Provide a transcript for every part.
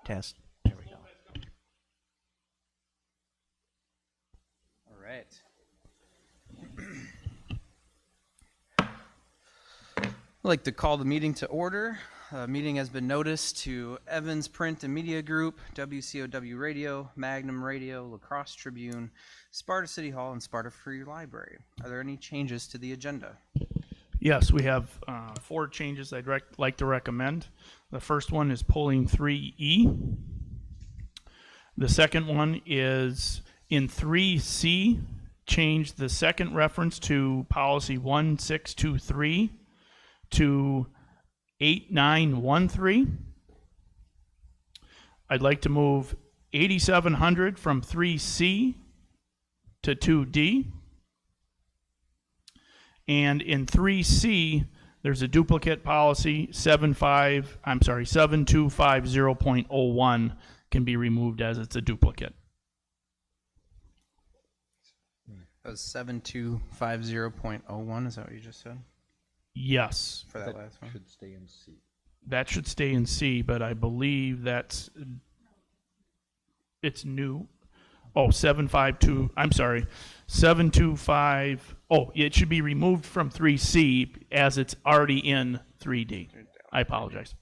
Test. There we go. All right. I'd like to call the meeting to order. Meeting has been noticed to Evans Print and Media Group, WCOW Radio, Magnum Radio, La Crosse Tribune, Sparta City Hall, and Sparta Free Library. Are there any changes to the agenda? Yes, we have 4 changes I'd like to recommend. The first one is pulling 3E. The second one is in 3C, change the second reference to policy 1623 to 8913. I'd like to move 8700 from 3C to 2D. And in 3C, there's a duplicate policy, 7250.01 can be removed as it's a duplicate. That was 7250.01, is that what you just said? Yes. For that last one? Should stay in C. That should stay in C, but I believe it's new. Oh, 725, it should be removed from 3C as it's already in 3D. I apologize.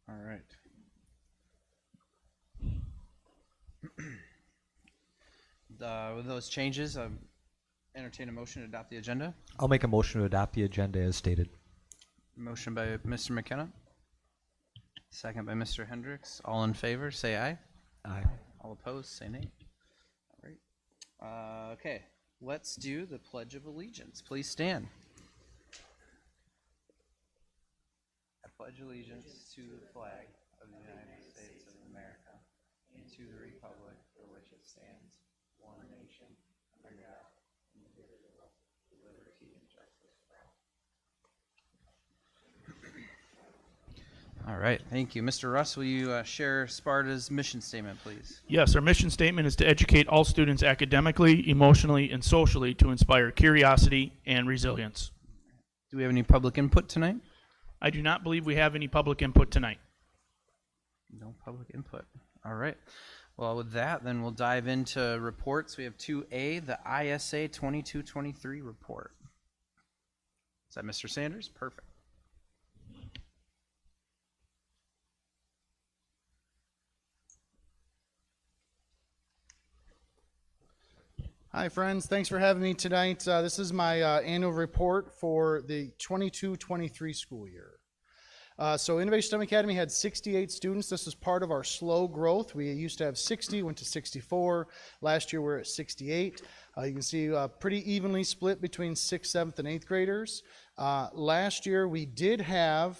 All right. With those changes, entertain a motion to adopt the agenda. I'll make a motion to adopt the agenda as stated. Motion by Mr. McKenna. Second by Mr. Hendricks. All in favor, say aye. Aye. All opposed, say nay. All right. Okay, let's do the Pledge of Allegiance. Please stand. I pledge allegiance to the flag of the United States of America and to the republic for which it stands, one nation, under God, indivisible, with liberty and justice for all. All right, thank you. Mr. Russ, will you share Sparta's mission statement, please? Yes, our mission statement is to educate all students academically, emotionally, and socially to inspire curiosity and resilience. Do we have any public input tonight? I do not believe we have any public input tonight. No public input. All right. Well, with that, then we'll dive into reports. We have 2A, the ISA 2223 report. Is that Mr. Sanders? Perfect. Hi friends, thanks for having me tonight. This is my annual report for the 22-23 school year. So Innovation STEM Academy had 68 students. This is part of our slow growth. We used to have 60, went to 64. Last year we're at 68. You can see pretty evenly split between 6th, 7th, and 8th graders. Last year we did have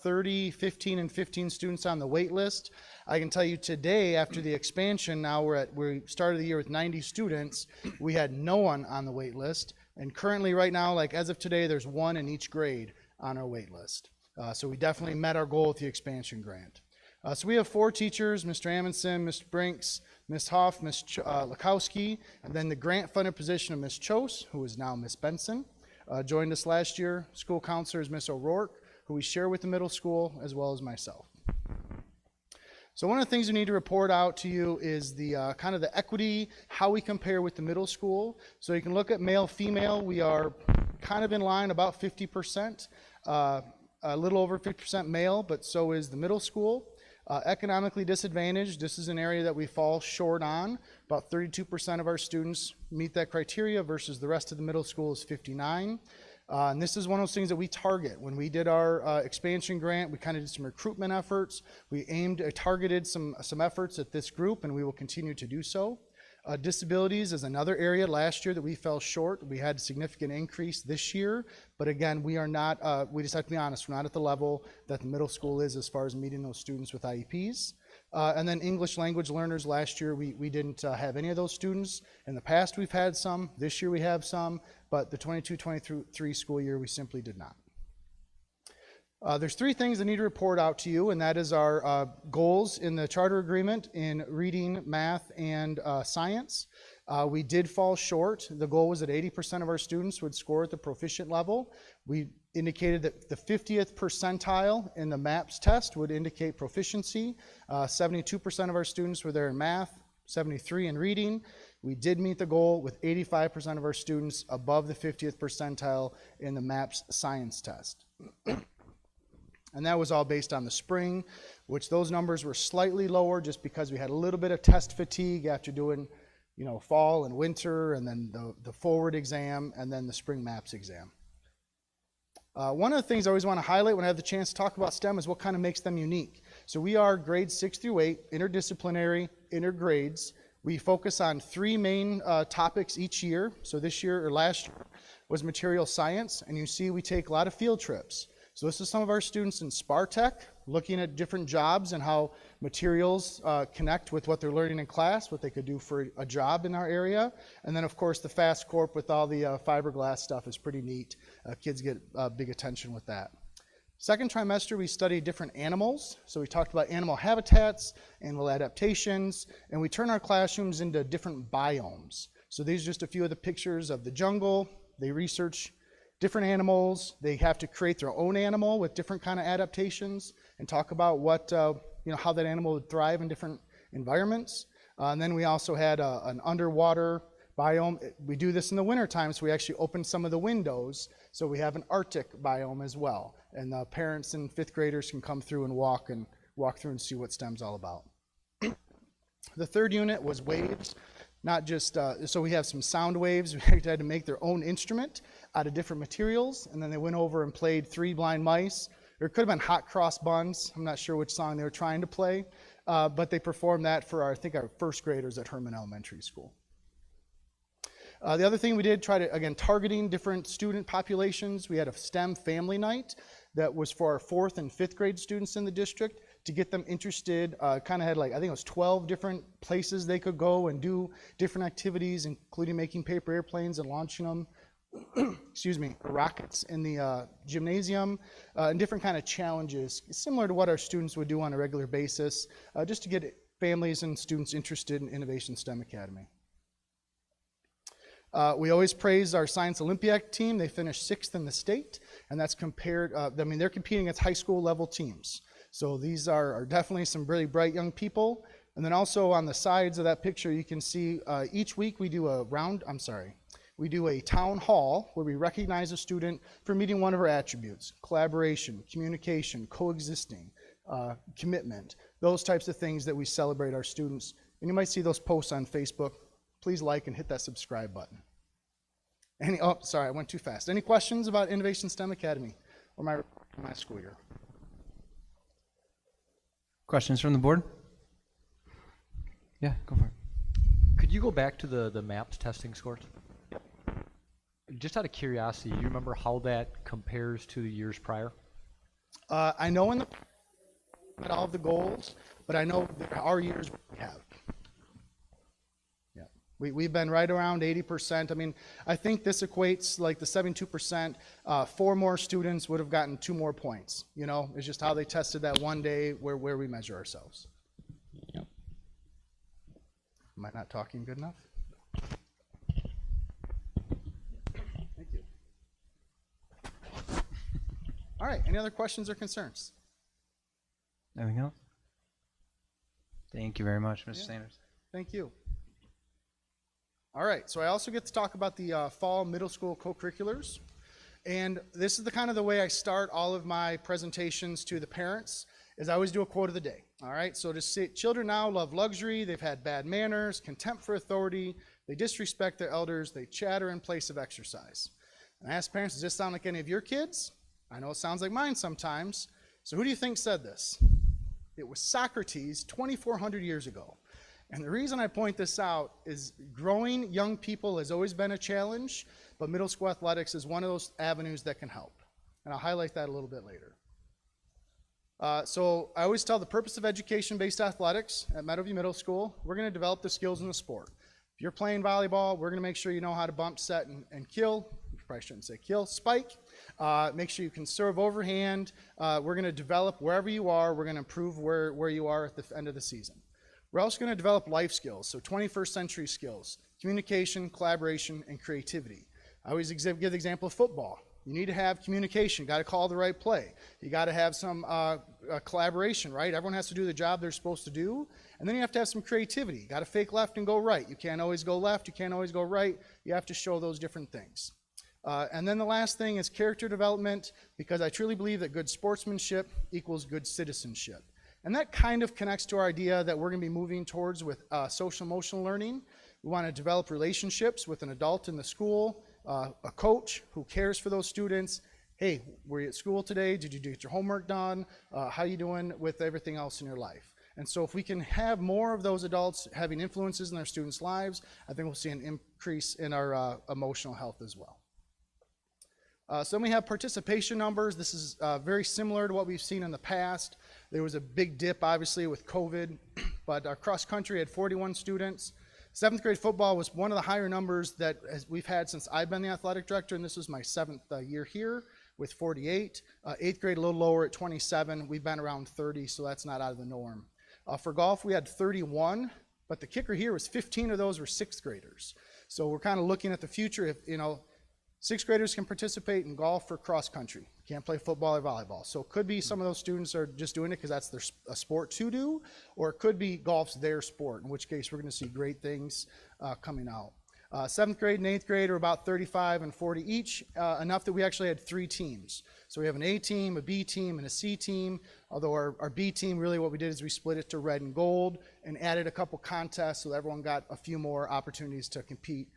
30, 15, and 15 students on the wait list. I can tell you today, after the expansion, now we started the year with 90 students. We had no one on the wait list. And currently right now, like as of today, there's 1 in each grade on our wait list. So we definitely met our goal with the expansion grant. So we have 4 teachers, Mr. Amundsen, Mr. Brinks, Ms. Hoff, Ms. Lakowski, and then the grant-funded position of Ms. Chose, who is now Ms. Benson, joined us last year. School counselor is Ms. O'Rourke, who we share with the middle school, as well as myself. So one of the things we need to report out to you is the kind of the equity, how we compare with the middle school. So you can look at male, female. We are kind of in line, about 50%, a little over 50% male, but so is the middle school. Economically disadvantaged, this is an area that we fall short on. About 32% of our students meet that criteria versus the rest of the middle school is 59%. And this is one of those things that we target. When we did our expansion grant, we kind of did some recruitment efforts. We targeted some efforts at this group, and we will continue to do so. Disabilities is another area last year that we fell short. We had a significant increase this year, but again, we are not, we just have to be honest, we're not at the level that the middle school is as far as meeting those students with IEPs. And then English language learners, last year we didn't have any of those students. In the past we've had some, this year we have some, but the 22-23 school year we simply did not. There's 3 things I need to report out to you, and that is our goals in the charter agreement in reading, math, and science. We did fall short. The goal was that 80% of our students would score at the proficient level. We indicated that the 50th percentile in the MAPS test would indicate proficiency. 72% of our students were there in math, 73 in reading. We did meet the goal with 85% of our students above the 50th percentile in the MAPS science test. And that was all based on the spring, which those numbers were slightly lower just because we had a little bit of test fatigue after doing, fall and winter, and then the forward exam, and then the spring MAPS exam. One of the things I always want to highlight when I have the chance to talk about STEM is what kind of makes them unique. So we are grades 6 through 8, interdisciplinary, intergrades. We focus on 3 main topics each year. So this year, or last year, was material science, and you see we take a lot of field trips. So this is some of our students in Sparta, looking at different jobs and how materials connect with what they're learning in class, what they could do for a job in our area. And then, of course, the Fast Corp with all the fiberglass stuff is pretty neat. Kids get big attention with that. Second trimester, we studied different animals. So we talked about animal habitats, animal adaptations, and we turn our classrooms into different biomes. So these are just a few of the pictures of the jungle. They research different animals. They have to create their own animal with different kind of adaptations and talk about what, how that animal would thrive in different environments. And then we also had an underwater biome. We do this in the winter time, so we actually open some of the windows. So we have an Arctic biome as well. And the parents and 5th graders can come through and walk through and see what STEM's all about. The third unit was waves. Not just, so we have some sound waves. We had to make their own instrument out of different materials, and then they went over and played 3 Blind Mice. Or it could have been Hot Cross Buns. I'm not sure which song they were trying to play, but they performed that for our 1st graders at Herman Elementary School. The other thing we did, again, targeting different student populations. We had a STEM family night that was for our 4th and 5th grade students in the district to get them interested. Kind of had I think it was 12 different places they could go and do different activities, including making paper airplanes and launching them, rockets in the gymnasium, and different kind of challenges, similar to what our students would do on a regular basis, just to get families and students interested in Innovation STEM Academy. We always praise our Science Olympiad team. They finished 6th in the state, and that's compared, they're competing against high school level teams. So these are definitely some really bright young people. And then also on the sides of that picture, you can see each week we do a town hall where we recognize a student for meeting one of our attributes: collaboration, communication, coexisting, commitment, those types of things that we celebrate our students. And you might see those posts on Facebook. Please like and hit that subscribe button. I went too fast. Any questions about Innovation STEM Academy or my school year? Questions from the board? Yeah, go for it. Could you go back to the MAPS testing scores? Just out of curiosity, do you remember how that compares to the years prior? I know in not all of the goals, but I know there are years we have. Yeah, we've been right around 80%. I mean, I think this equates like the 72%. 4 more students would have gotten 2 more points. It's just how they tested that one day where we measure ourselves. Yep. Am I not talking good enough? Thank you. All right, any other questions or concerns? Anything else? Thank you very much, Mr. Sanders. Thank you. All right, so I also get to talk about the fall middle school co-curriculars. And this is the way I start all of my presentations to the parents, is I always do a quote of the day. All right, so to say, children now love luxury, they've had bad manners, contempt for authority, they disrespect their elders, they chatter in place of exercise. And I ask parents, does this sound like any of your kids? I know it sounds like mine sometimes. So who do you think said this? It was Socrates 2,400 years ago. And the reason I point this out is growing young people has always been a challenge, but middle school athletics is one of those avenues that can help. And I'll highlight that a little bit later. So I always tell the purpose of education-based athletics at Meadowview Middle School, we're going to develop the skills in the sport. If you're playing volleyball, we're going to make sure you know how to bump, set, and kill. You probably shouldn't say kill, spike. Make sure you can serve overhand. We're going to develop wherever you are. We're going to improve where you are at the end of the season. We're also going to develop life skills, so 21st century skills, communication, collaboration, and creativity. I always give the example of football. You need to have communication. You got to call the right play. You got to have some collaboration, right? Everyone has to do the job they're supposed to do. And then you have to have some creativity. You got to fake left and go right. You can't always go left. You can't always go right. You have to show those different things. And then the last thing is character development, because I truly believe that good sportsmanship equals good citizenship. And that kind of connects to our idea that we're going to be moving towards with social emotional learning. We want to develop relationships with an adult in the school, a coach who cares for those students. Hey, were you at school today? Did you get your homework done? How you doing with everything else in your life? And so if we can have more of those adults having influences in their students' lives, I think we'll see an increase in our emotional health as well. So then we have participation numbers. This is very similar to what we've seen in the past. There was a big dip, obviously, with COVID, but our cross country had 41 students. 7th grade football was one of the higher numbers that we've had since I've been the athletic director, and this was my 7th year here with 48. 8th grade a little lower at 27. We've been around 30, so that's not out of the norm. For golf, we had 31, but the kicker here was 15 of those were 6th graders. So we're kind of looking at the future. If 6th graders can participate in golf or cross country. Can't play football or volleyball. So it could be some of those students are just doing it because that's a sport to do, or it could be golf's their sport, in which case we're going to see great things coming out. 7th grade and 8th grade are about 35 and 40 each, enough that we actually had 3 teams. So we have an A team, a B team, and a C team, although our B team, really what we did is we split it to red and gold and added a couple contests so that everyone got a few more opportunities to compete.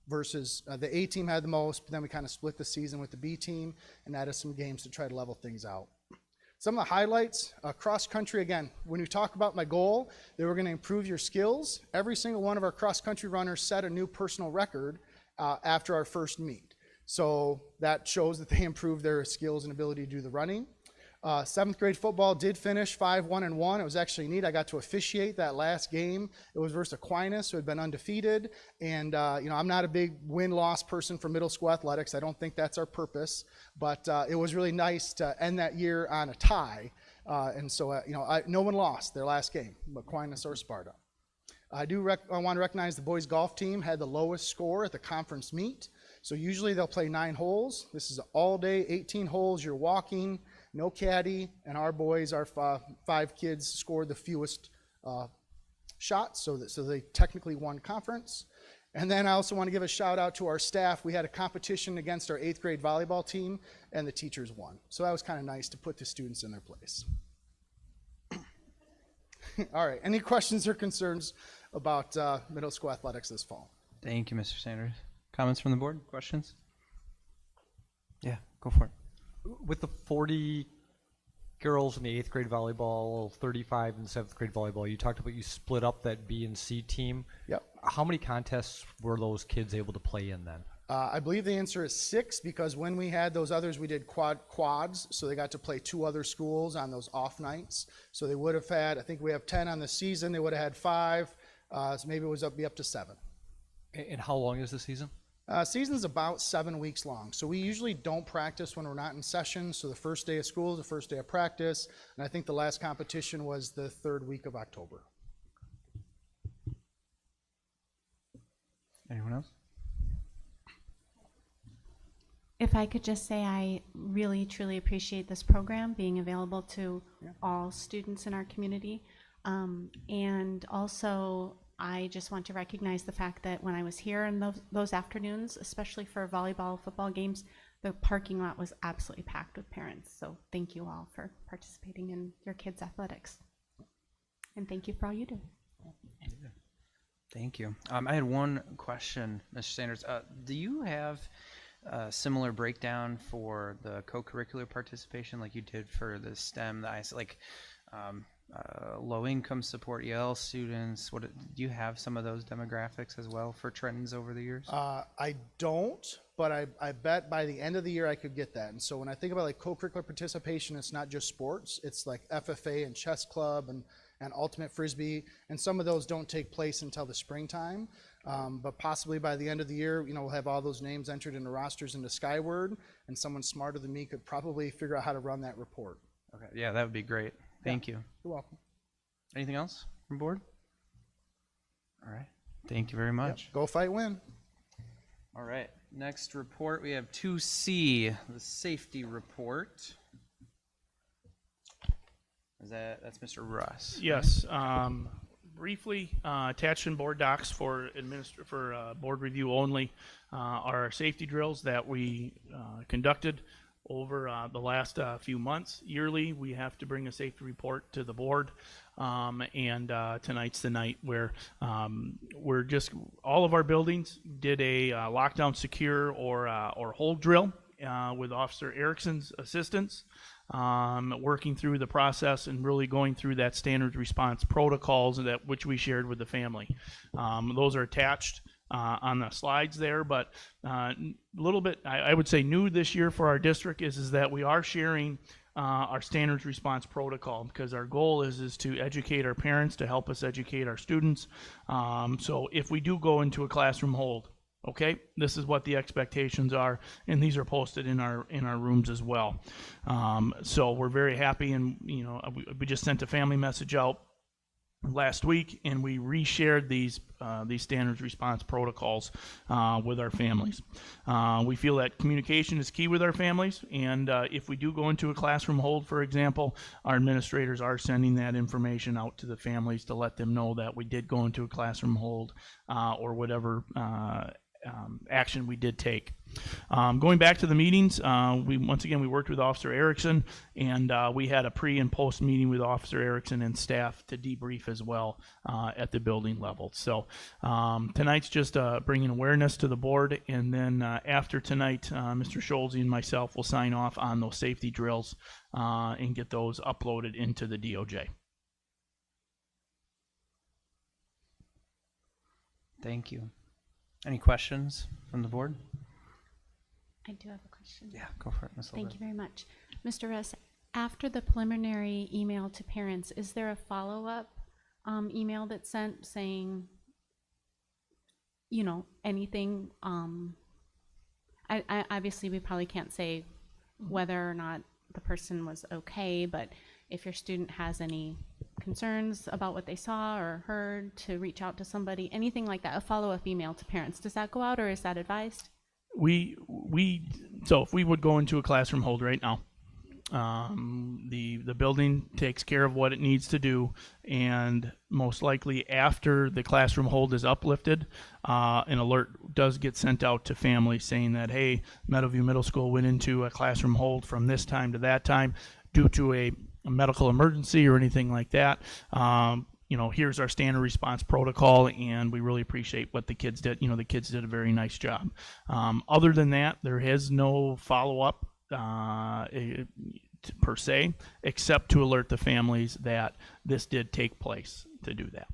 Versus the A team had the most, but then we kind of split the season with the B team and added some games to try to level things out. Some of the highlights, cross country, again, when we talk about my goal, they were going to improve your skills. Every single one of our cross country runners set a new personal record after our first meet. So that shows that they improved their skills and ability to do the running. 7th grade football did finish 5-1-1. It was actually neat. I got to officiate that last game. It was versus Aquinas, who had been undefeated. And, I'm not a big win-loss person for middle school athletics. I don't think that's our purpose. But it was really nice to end that year on a tie. And so, no one lost their last game, Aquinas or Sparta. I want to recognize the boys golf team had the lowest score at the conference meet. So usually they'll play 9 holes. This is all day, 18 holes. You're walking. No caddy, and our boys, our 5 kids, scored the fewest shots, so they technically won conference. And then I also want to give a shout out to our staff. We had a competition against our 8th grade volleyball team, and the teachers won. So that was kind of nice to put the students in their place. All right, any questions or concerns about middle school athletics this fall? Thank you, Mr. Sanders. Comments from the board? Questions? Yeah, go for it. With the 40 girls in the 8th grade volleyball, 35 in 7th grade volleyball, you talked about you split up that B and C team. Yep. How many contests were those kids able to play in then? I believe the answer is 6, because when we had those others, we did quads, so they got to play 2 other schools on those off nights. So they would have had, I think we have 10 on the season, they would have had 5, so maybe it was be up to 7. And how long is the season? Season's about 7 weeks long. So we usually don't practice when we're not in session. So the first day of school is the first day of practice. And I think the last competition was the 3rd week of October. Anyone else? If I could just say I really, truly appreciate this program being available to all students in our community. And also, I just want to recognize the fact that when I was here in those afternoons, especially for volleyball, football games, the parking lot was absolutely packed with parents. So thank you all for participating in your kids' athletics. And thank you for all you do. Thank you. I had one question, Mr. Sanders. Do you have a similar breakdown for the co-curricular participation like you did for the STEM, the IC, like low-income support EL students? Do you have some of those demographics as well for trends over the years? I don't, but I bet by the end of the year I could get that. And so when I think about like co-curricular participation, it's not just sports. It's like FFA and chess club and ultimate frisbee, and some of those don't take place until the springtime. But possibly by the end of the year, we'll have all those names entered into rosters into Skyward, and someone smarter than me could probably figure out how to run that report. Okay, yeah, that would be great. Thank you. You're welcome. Anything else from board? All right. Thank you very much. Yep. Go fight, win. All right. Next report, we have 2C, the safety report. That's Mr. Russ? Yes. Briefly, attached in board docs for board review only are our safety drills that we conducted over the last few months. Yearly, we have to bring a safety report to the board, and tonight's the night where all of our buildings did a lockdown, secure, or hold drill with Officer Erickson's assistance. Working through the process and really going through that standard response protocols which we shared with the family. Those are attached on the slides there, but a little bit, I would say, new this year for our district is that we are sharing our standards response protocol, because our goal is to educate our parents, to help us educate our students. So if we do go into a classroom hold, okay, this is what the expectations are, and these are posted in our rooms as well. So we're very happy, and we just sent a family message out last week, and we reshared these standards response protocols with our families. We feel that communication is key with our families, and if we do go into a classroom hold, for example, our administrators are sending that information out to the families to let them know that we did go into a classroom hold or whatever action we did take. Going back to the meetings, we worked with Officer Erickson, and we had a pre and post meeting with Officer Erickson and staff to debrief as well at the building level. So tonight's just bringing awareness to the board, and then after tonight, Mr. Scholze and myself will sign off on those safety drills and get those uploaded into the DOJ. Thank you. Any questions from the board? I do have a question. Yeah, go for it, Ms. Thank you very much. Mr. Russ, after the preliminary email to parents, is there a follow-up email that's sent saying, anything? I obviously, we probably can't say whether or not the person was okay, but if your student has any concerns about what they saw or heard, to reach out to somebody, anything like that, a follow-up email to parents, does that go out, or is that advised? So if we would go into a classroom hold right now, the building takes care of what it needs to do, and most likely after the classroom hold is uplifted, an alert does get sent out to families saying that, hey, Meadowview Middle School went into a classroom hold from this time to that time due to a medical emergency or anything like that. Here's our standard response protocol, and we really appreciate what the kids did. The kids did a very nice job. Other than that, there is no follow-up per se, except to alert the families that this did take place to do that.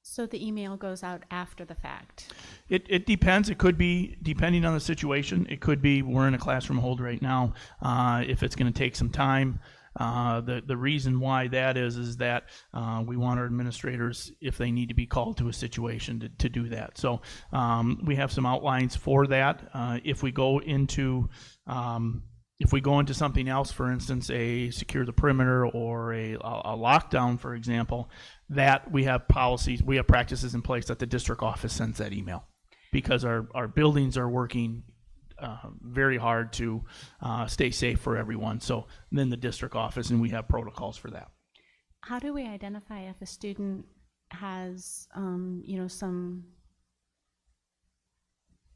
So the email goes out after the fact? It depends. It could be, depending on the situation, it could be we're in a classroom hold right now. If it's going to take some time, the reason why that is that we want our administrators, if they need to be called to a situation, to do that. So we have some outlines for that. If we go into something else, for instance, a secure the perimeter or a lockdown, for example, that we have policies, we have practices in place that the district office sends that email, because our buildings are working very hard to stay safe for everyone. So then the district office, and we have protocols for that. How do we identify if a student has, some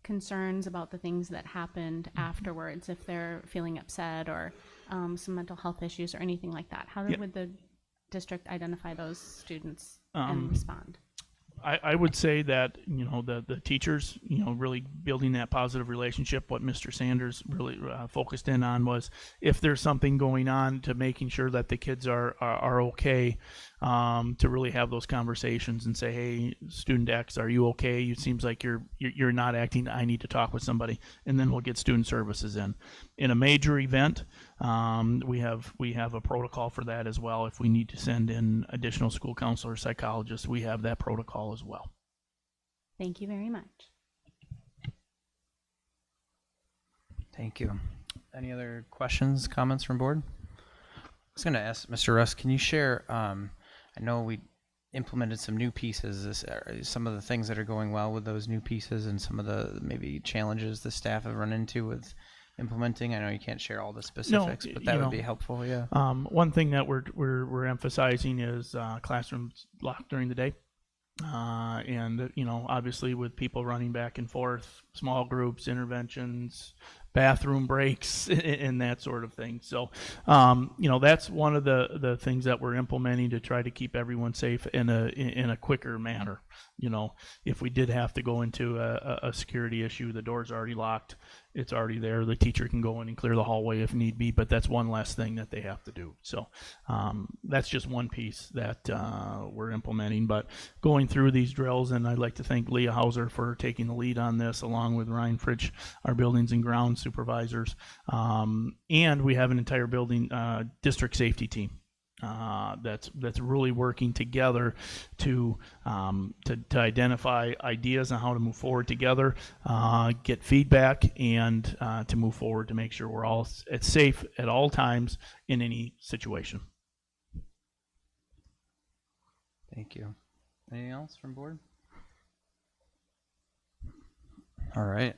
concerns about the things that happened afterwards, if they're feeling upset or some mental health issues or anything like that? How would the district identify those students and respond? I would say that, the teachers, really building that positive relationship. What Mr. Sanders really focused in on was if there's something going on, to making sure that the kids are okay, to really have those conversations and say, hey, student X, are you okay? It seems like you're not acting. I need to talk with somebody, and then we'll get student services in. In a major event, we have a protocol for that as well. If we need to send in additional school counselors, psychologists, we have that protocol as well. Thank you very much. Thank you. Any other questions, comments from board? I was going to ask Mr. Russ, can you share, I know we implemented some new pieces. Some of the things that are going well with those new pieces, and some of the maybe challenges the staff have run into with implementing. I know you can't share all the specifics, but that would be helpful. Yeah. One thing that we're emphasizing is classrooms locked during the day. And obviously with people running back and forth, small groups, interventions, bathroom breaks, and that sort of thing. So, that's one of the things that we're implementing to try to keep everyone safe in a quicker manner. If we did have to go into a security issue, the door's already locked, it's already there. The teacher can go in and clear the hallway if need be, but that's one less thing that they have to do. So that's just one piece that we're implementing. But going through these drills, and I'd like to thank Leah Hauser for taking the lead on this, along with Ryan Fritsch, our buildings and grounds supervisors. And we have an entire building district safety team. That's really working together to identify ideas on how to move forward together, get feedback, and to move forward to make sure we're all safe at all times in any situation. Thank you. Anything else from board? All right.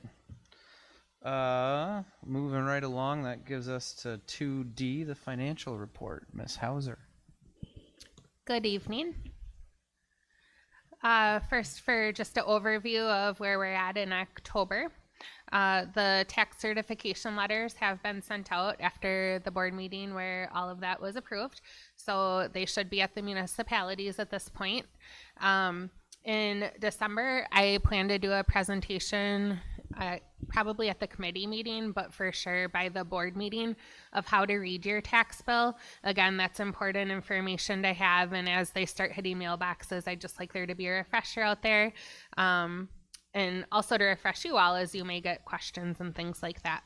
Moving right along, that gives us to 2D, the financial report. Ms. Hauser. Good evening. First, for just an overview of where we're at in October, the tax certification letters have been sent out after the board meeting where all of that was approved. So they should be at the municipalities at this point. In December, I plan to do a presentation probably at the committee meeting, but for sure by the board meeting, of how to read your tax bill. Again, that's important information to have, and as they start hitting mailboxes, I'd just like there to be a refresher out there, and also to refresh you all as you may get questions and things like that.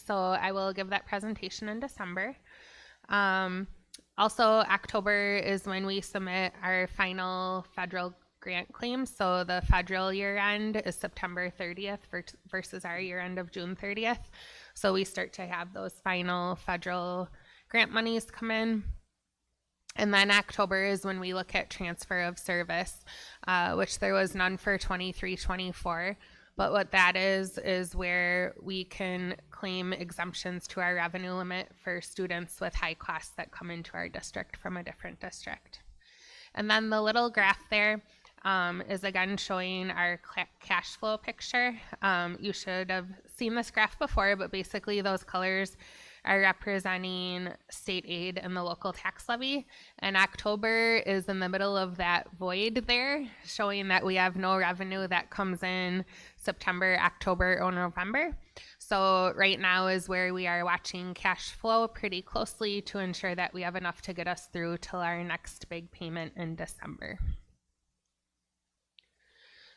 So I will give that presentation in December. Also, October is when we submit our final federal grant claims. So the federal year end is September 30th versus our year end of June 30th. So we start to have those final federal grant monies come in. And then October is when we look at transfer of service, which there was none for 23-24. But what that is where we can claim exemptions to our revenue limit for students with high costs that come into our district from a different district. And then the little graph there is again showing our cash flow picture. You should have seen this graph before, but basically those colors are representing state aid and the local tax levy. And October is in the middle of that void there, showing that we have no revenue that comes in September, October, or November. So right now is where we are watching cash flow pretty closely to ensure that we have enough to get us through till our next big payment in December.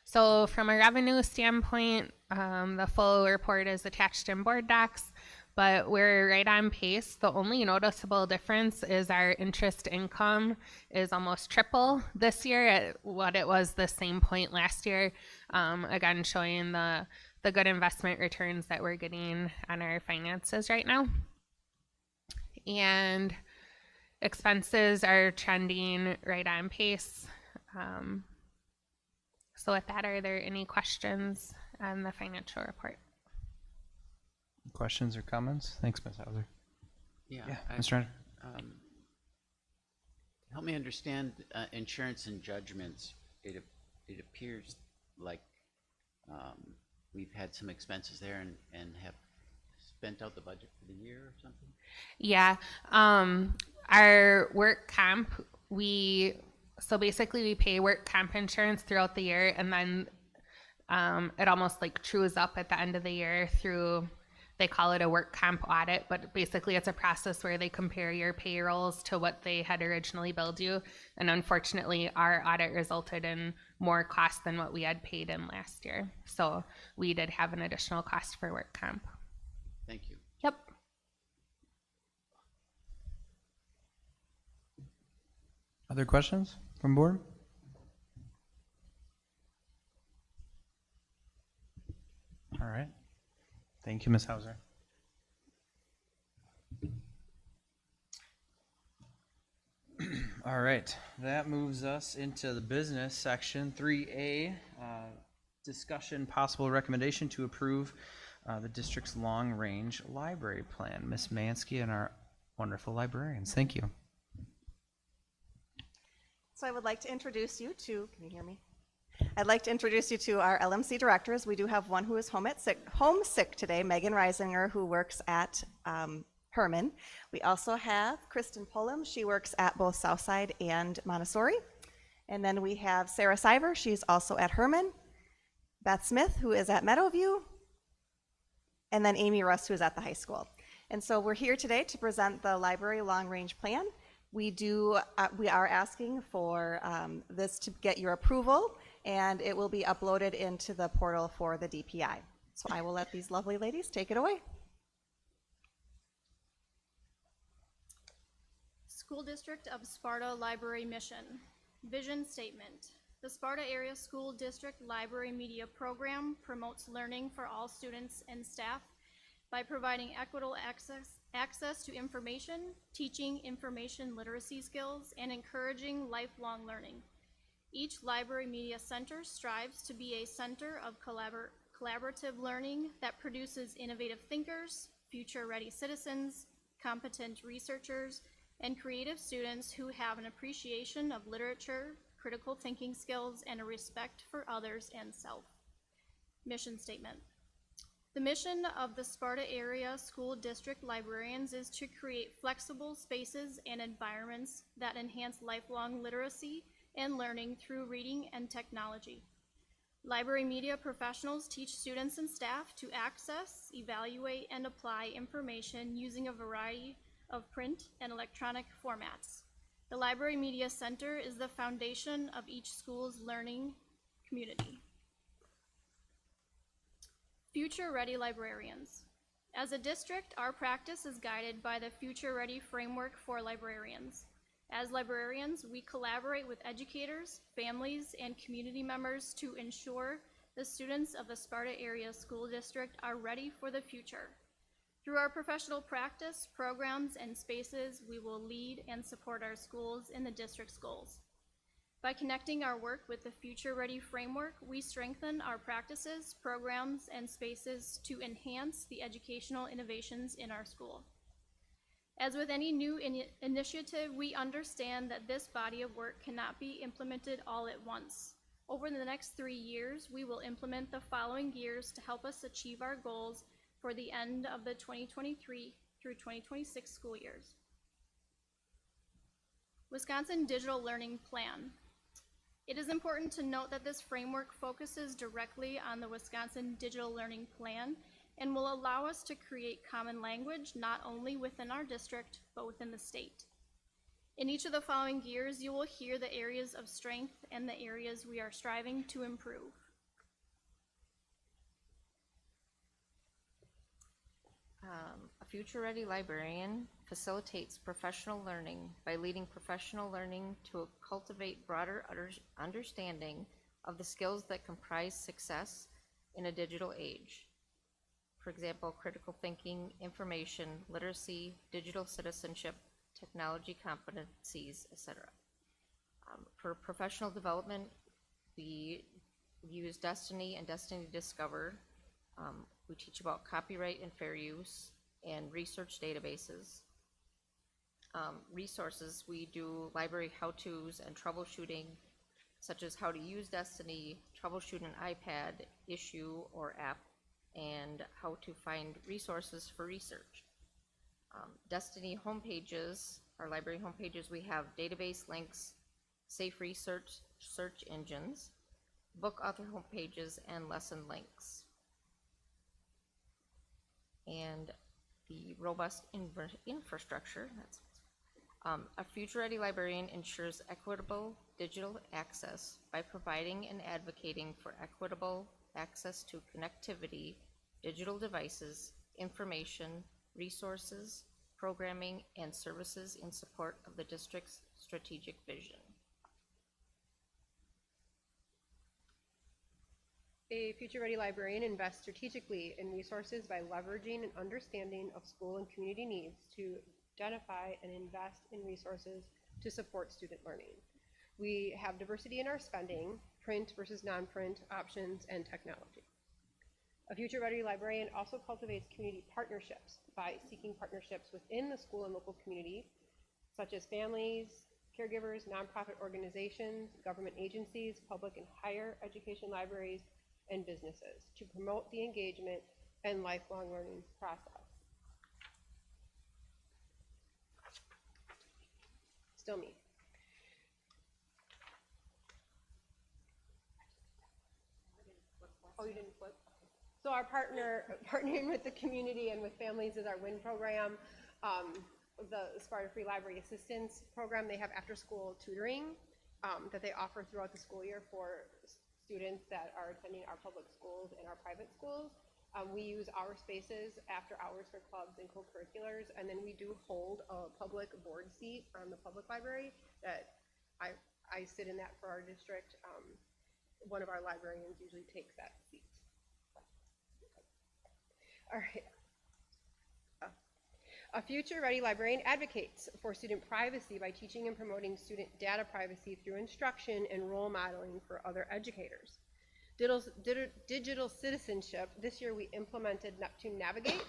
So from a revenue standpoint, the full report is attached in board docs, but we're right on pace. The only noticeable difference is our interest income is almost triple this year at what it was the same point last year. Again, showing the good investment returns that we're getting on our finances right now. And expenses are trending right on pace. So with that, are there any questions on the financial report? Questions or comments? Thanks, Ms. Hauser. Yeah, Mr. Renner. Help me understand insurance and judgments. It appears like we've had some expenses there and have spent out the budget for the year or something. Yeah, our work comp, so basically we pay work comp insurance throughout the year, and then it almost like trues up at the end of the year through, they call it a work comp audit, but basically it's a process where they compare your payrolls to what they had originally billed you. And unfortunately, our audit resulted in more cost than what we had paid in last year. So we did have an additional cost for work comp. Thank you. Yep. Other questions from board? All right. Thank you, Ms. Hauser. All right, that moves us into the business section. 3A, discussion, possible recommendation to approve the district's long-range library plan. Ms. Mansky and our wonderful librarians, thank you. So I would like to introduce you to, can you hear me? I'd like to introduce you to our LMC directors. We do have one who is homesick today, Megan Reisinger, who works at Herman. We also have Kristen Pullum. She works at both Southside and Montessori. And then we have Sarah Siver. She's also at Herman. Beth Smith, who is at Meadowview. And then Amy Russ, who is at the high school. And so we're here today to present the library long-range plan. We are asking for this to get your approval, and it will be uploaded into the portal for the DPI. So I will let these lovely ladies take it away. School District of Sparta Library Mission. Vision Statement. The Sparta Area School District Library Media Program promotes learning for all students and staff by providing equitable access to information, teaching information literacy skills, and encouraging lifelong learning. Each library media center strives to be a center of collaborative learning that produces innovative thinkers, future-ready citizens, competent researchers, and creative students who have an appreciation of literature, critical thinking skills, and a respect for others and self. Mission statement. The mission of the Sparta Area School District librarians is to create flexible spaces and environments that enhance lifelong literacy and learning through reading and technology. Library media professionals teach students and staff to access, evaluate, and apply information using a variety of print and electronic formats. The Library Media Center is the foundation of each school's learning community. Future Ready Librarians. As a district, our practice is guided by the Future Ready framework for librarians. As librarians, we collaborate with educators, families, and community members to ensure the students of the Sparta Area School District are ready for the future. Through our professional practice, programs, and spaces, we will lead and support our schools in the district's goals. By connecting our work with the Future Ready framework, we strengthen our practices, programs, and spaces to enhance the educational innovations in our school. As with any new initiative, we understand that this body of work cannot be implemented all at once. Over the next 3 years, we will implement the following years to help us achieve our goals for the end of the 2023 through 2026 school years. Wisconsin Digital Learning Plan. It is important to note that this framework focuses directly on the Wisconsin Digital Learning Plan and will allow us to create common language not only within our district, but within the state. In each of the following years, you will hear the areas of strength and the areas we are striving to improve. A future-ready librarian facilitates professional learning by leading professional learning to cultivate broader understanding of the skills that comprise success in a digital age. For example, critical thinking, information, literacy, digital citizenship, technology competencies, etc. For professional development, we use Destiny and Destiny Discover. We teach about copyright and fair use and research databases. Resources, we do library how-tos and troubleshooting, such as how to use Destiny, troubleshoot an iPad issue or app, and how to find resources for research. Destiny homepages, our library homepages, we have database links, safe research search engines, book author homepages, and lesson links. And the robust infrastructure, that's a future-ready librarian ensures equitable digital access by providing and advocating for equitable access to connectivity, digital devices, information, resources, programming, and services in support of the district's strategic vision. A future-ready librarian invests strategically in resources by leveraging an understanding of school and community needs to identify and invest in resources to support student learning. We have diversity in our spending, print versus non-print options, and technology. A future-ready librarian also cultivates community partnerships by seeking partnerships within the school and local community, such as families, caregivers, nonprofit organizations, government agencies, public and higher education libraries, and businesses to promote the engagement and lifelong learning process. Still me. Oh, you didn't flip? So our partnering with the community and with families is our WIN program. The Sparta Free Library Assistance Program, they have after-school tutoring that they offer throughout the school year for students that are attending our public schools and our private schools. We use our spaces after hours for clubs and co-curriculars, and then we do hold a public board seat on the public library that I sit in that for our district. One of our librarians usually takes that seat. All right. A future-ready librarian advocates for student privacy by teaching and promoting student data privacy through instruction and role modeling for other educators. Digital citizenship, this year we implemented Neptune Navigate,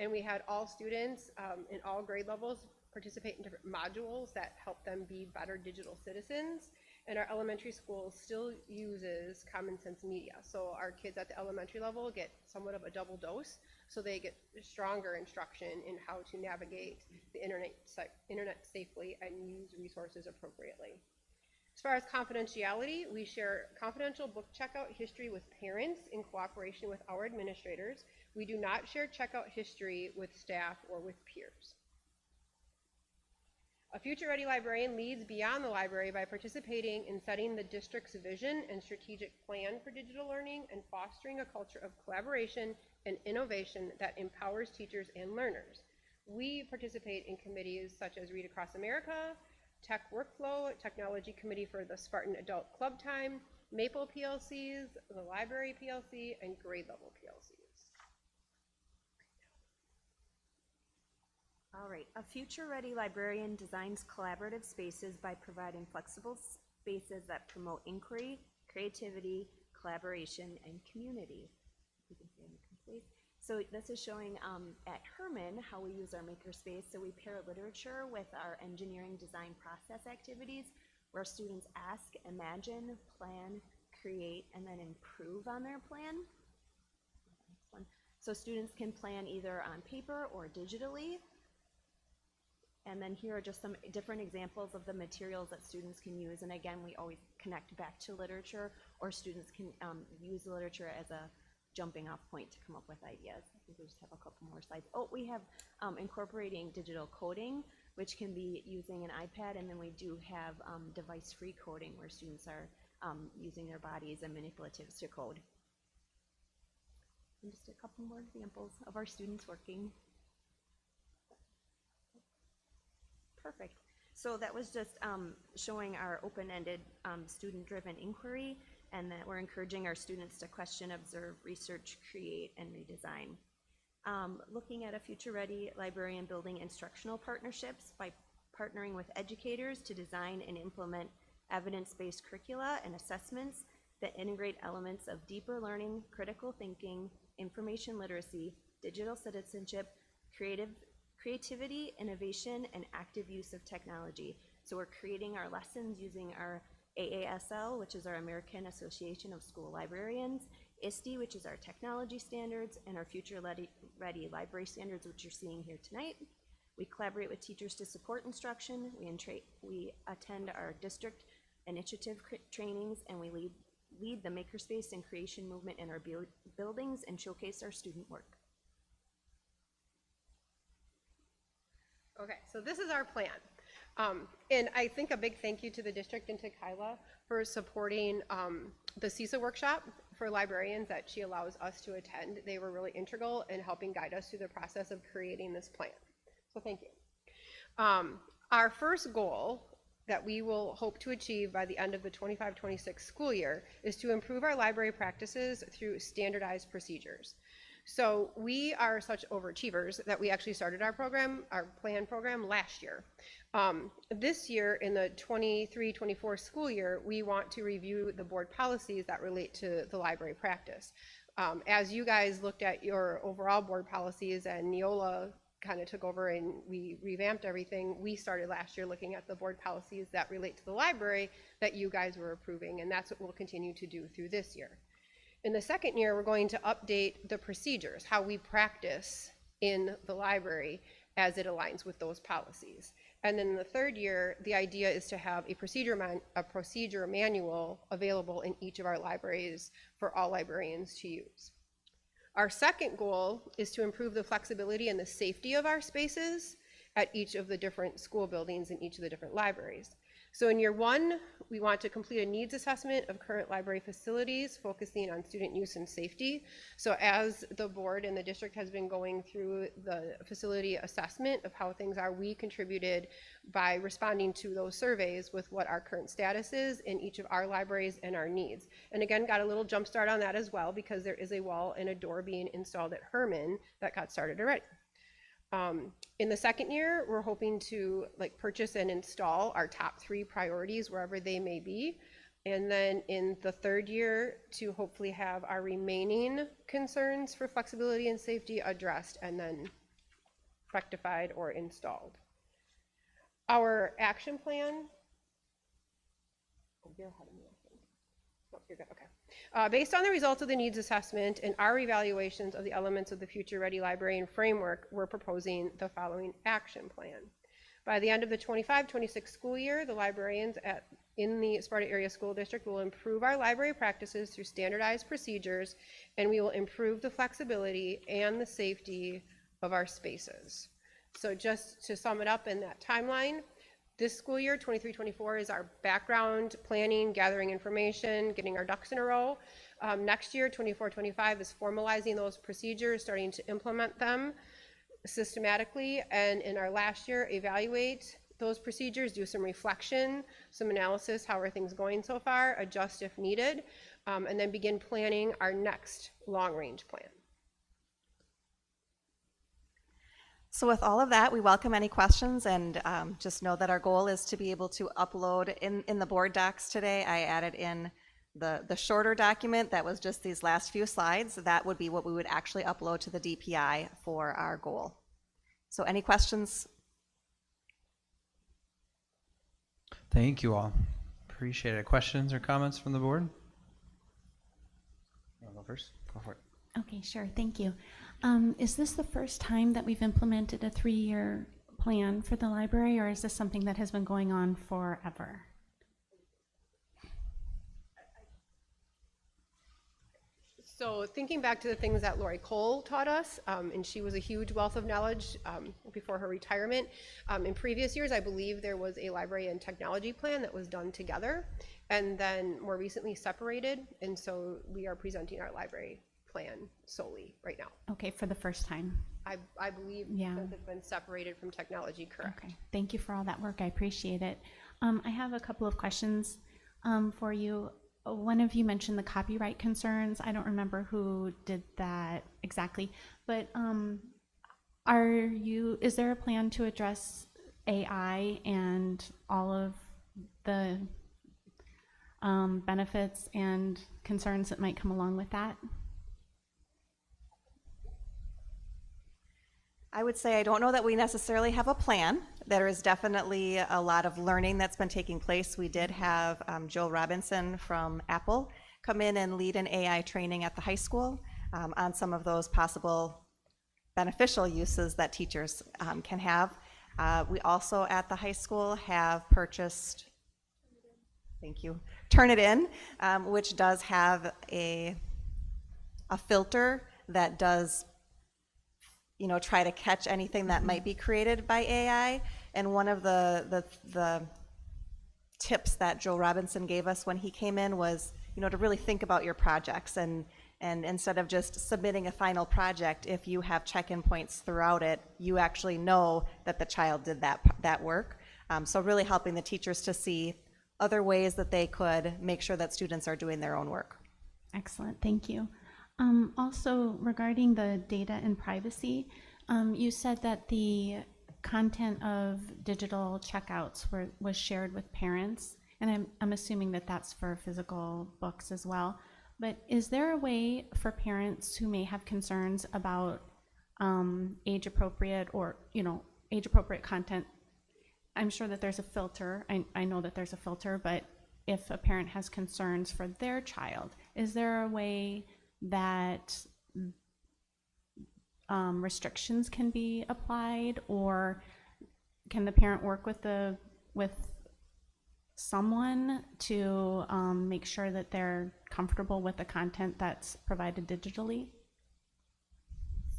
and we had all students in all grade levels participate in different modules that help them be better digital citizens. And our elementary school still uses Common Sense Media. So our kids at the elementary level get somewhat of a double dose, so they get stronger instruction in how to navigate the internet safely and use resources appropriately. As far as confidentiality, we share confidential book checkout history with parents in cooperation with our administrators. We do not share checkout history with staff or with peers. A future-ready librarian leads beyond the library by participating in setting the district's vision and strategic plan for digital learning and fostering a culture of collaboration and innovation that empowers teachers and learners. We participate in committees such as Read Across America, Tech Workflow, Technology Committee for the Spartan Adult Club Time, Maple PLCs, the Library PLC, and grade level PLCs. All right, a future-ready librarian designs collaborative spaces by providing flexible spaces that promote inquiry, creativity, collaboration, and community. You can see incomplete. So this is showing at Herman how we use our makerspace. So we pair literature with our engineering design process activities, where students ask, imagine, plan, create, and then improve on their plan. Next one. So students can plan either on paper or digitally. And then here are just some different examples of the materials that students can use. And again, we always connect back to literature, or students can use literature as a jumping off point to come up with ideas. I think we just have a couple more slides. Oh, we have incorporating digital coding, which can be using an iPad, and then we do have device-free coding, where students are using their bodies and manipulatives to code. And just a couple more examples of our students working. Perfect. So that was just showing our open-ended student-driven inquiry, and that we're encouraging our students to question, observe, research, create, and redesign. Looking at a future-ready librarian building instructional partnerships by partnering with educators to design and implement evidence-based curricula and assessments that integrate elements of deeper learning, critical thinking, information literacy, digital citizenship, creativity, innovation, and active use of technology. So we're creating our lessons using our AASL, which is our American Association of School Librarians, ISTE, which is our technology standards, and our future-ready library standards, which you're seeing here tonight. We collaborate with teachers to support instruction. We attend our district initiative trainings, and we lead the makerspace and creation movement in our buildings and showcase our student work. Okay, so this is our plan. And I think a big thank you to the district and to Kyla for supporting the CISA workshop for librarians that she allows us to attend. They were really integral in helping guide us through the process of creating this plan. So thank you. Our first goal that we will hope to achieve by the end of the 25-26 school year is to improve our library practices through standardized procedures. So we are such overachievers that we actually started our program, our plan program, last year. This year, in the 23-24 school year, we want to review the board policies that relate to the library practice. As you guys looked at your overall board policies and Neola kind of took over and we revamped everything, we started last year looking at the board policies that relate to the library that you guys were approving, and that's what we'll continue to do through this year. In the second year, we're going to update the procedures, how we practice in the library as it aligns with those policies. And then in the third year, the idea is to have a procedure manual available in each of our libraries for all librarians to use. Our second goal is to improve the flexibility and the safety of our spaces at each of the different school buildings in each of the different libraries. So in year one, we want to complete a needs assessment of current library facilities, focusing on student use and safety. So as the board and the district has been going through the facility assessment of how things are, we contributed by responding to those surveys with what our current status is in each of our libraries and our needs. And again, got a little jump start on that as well, because there is a wall and a door being installed at Herman that got started already. In the second year, we're hoping to purchase and install our top 3 priorities wherever they may be. And then in the third year, to hopefully have our remaining concerns for flexibility and safety addressed and then rectified or installed. Our action plan, oh, you're ahead of me, I think. Oh, you're good, okay. Based on the results of the needs assessment and our evaluations of the elements of the Future Ready Librarian Framework, we're proposing the following action plan. By the end of the 25-26 school year, the librarians in the Sparta Area School District will improve our library practices through standardized procedures, and we will improve the flexibility and the safety of our spaces. So just to sum it up in that timeline, this school year, 23-24, is our background planning, gathering information, getting our ducks in a row. Next year, 24-25, is formalizing those procedures, starting to implement them systematically. And in our last year, evaluate those procedures, do some reflection, some analysis, how are things going so far, adjust if needed, and then begin planning our next long-range plan. So with all of that, we welcome any questions, and just know that our goal is to be able to upload in the board docs today. I added in the shorter document that was just these last few slides. That would be what we would actually upload to the DPI for our goal. So any questions? Thank you all. Appreciate it. Questions or comments from the board? You want to go first? Go for it. Okay, sure. Thank you. Is this the first time that we've implemented a 3-year plan for the library, or is this something that has been going on forever? So thinking back to the things that Lori Cole taught us, and she was a huge wealth of knowledge before her retirement. In previous years, I believe there was a library and technology plan that was done together, and then more recently separated, and so we are presenting our library plan solely right now. Okay, for the first time. I believe since it's been separated from technology, correct. Okay, thank you for all that work. I appreciate it. I have a couple of questions for you. One of you mentioned the copyright concerns. I don't remember who did that exactly, but is there a plan to address AI and all of the benefits and concerns that might come along with that? I would say I don't know that we necessarily have a plan. There is definitely a lot of learning that's been taking place. We did have Joe Robinson from Apple come in and lead an AI training at the high school on some of those possible beneficial uses that teachers can have. We also at the high school have purchased, thank you, Turnitin, which does have a filter that does try to catch anything that might be created by AI. And one of the tips that Joe Robinson gave us when he came in was, to really think about your projects and instead of just submitting a final project, if you have check-in points throughout it, you actually know that the child did that work. So really helping the teachers to see other ways that they could make sure that students are doing their own work. Excellent, thank you. Also, regarding the data and privacy, you said that the content of digital checkouts was shared with parents, and I'm assuming that that's for physical books as well. But is there a way for parents who may have concerns about age-appropriate or, age-appropriate content? I'm sure that there's a filter. I know that there's a filter, but if a parent has concerns for their child, is there a way that restrictions can be applied, or can the parent work with someone to make sure that they're comfortable with the content that's provided digitally?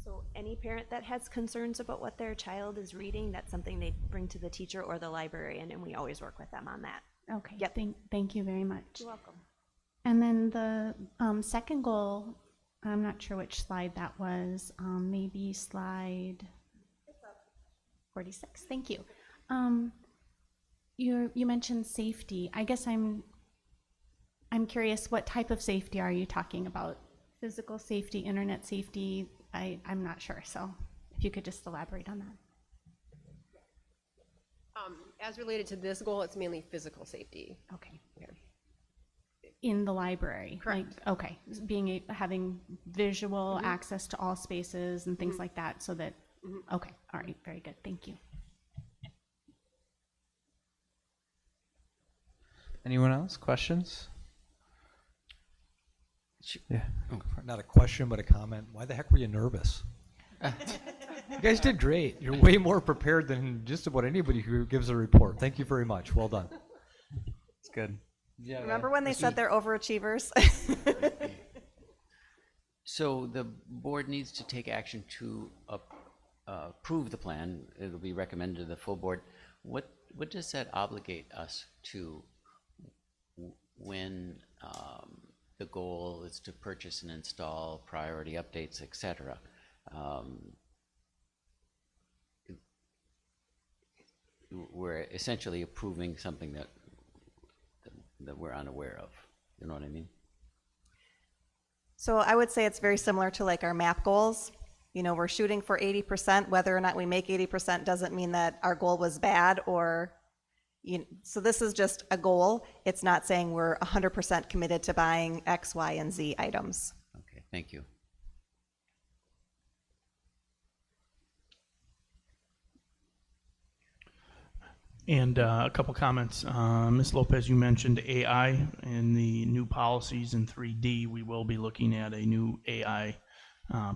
So any parent that has concerns about what their child is reading, that's something they bring to the teacher or the librarian, and we always work with them on that. Okay. Yep. Thank you very much. You're welcome. And then the second goal, I'm not sure which slide that was, maybe slide 46. Thank you. You mentioned safety. I guess I'm curious, what type of safety are you talking about? Physical safety, internet safety? I'm not sure, so if you could just elaborate on that. As related to this goal, it's mainly physical safety. Okay. In the library? Correct. Okay, having visual access to all spaces and things like that, so that, okay, all right, very good, thank you. Anyone else? Questions? Yeah. Not a question, but a comment. Why the heck were you nervous? You guys did great. You're way more prepared than just about anybody who gives a report. Thank you very much. Well done. It's good. Yeah. Remember when they said they're overachievers? So the board needs to take action to approve the plan. It'll be recommended to the full board. What does that obligate us to when the goal is to purchase and install, priority updates, etc.? We're essentially approving something that we're unaware of. You know what I mean? So I would say it's very similar to like our MAP goals. We're shooting for 80%. Whether or not we make 80% doesn't mean that our goal was bad, or so this is just a goal. It's not saying we're 100% committed to buying X, Y, and Z items. Okay, thank you. And a couple comments. Ms. Lopez, you mentioned AI and the new policies in 3D. We will be looking at a new AI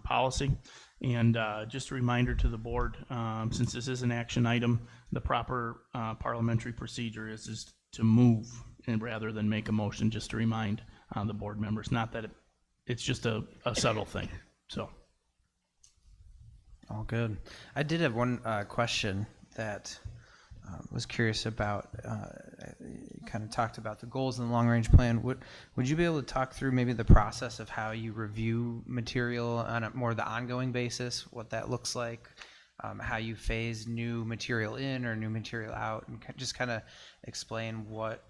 policy. And just a reminder to the board, since this is an action item, the proper parliamentary procedure is to move and rather than make a motion, just to remind the board members. Not that it's just a subtle thing. So. All good. I did have one question that was curious about. You kind of talked about the goals in the long-range plan. Would you be able to talk through maybe the process of how you review material on a more the ongoing basis, what that looks like, how you phase new material in or new material out, and just kind of explain what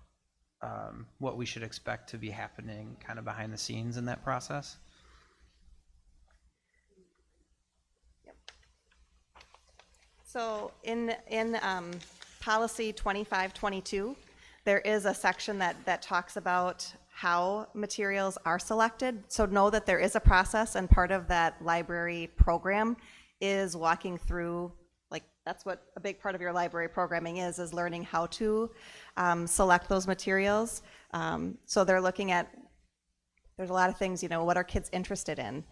we should expect to be happening kind of behind the scenes in that process? So in policy 2522, there is a section that talks about how materials are selected. So know that there is a process, and part of that library program is walking through, like that's what a big part of your library programming is learning how to select those materials. So they're looking at, there's a lot of things, what are kids interested in?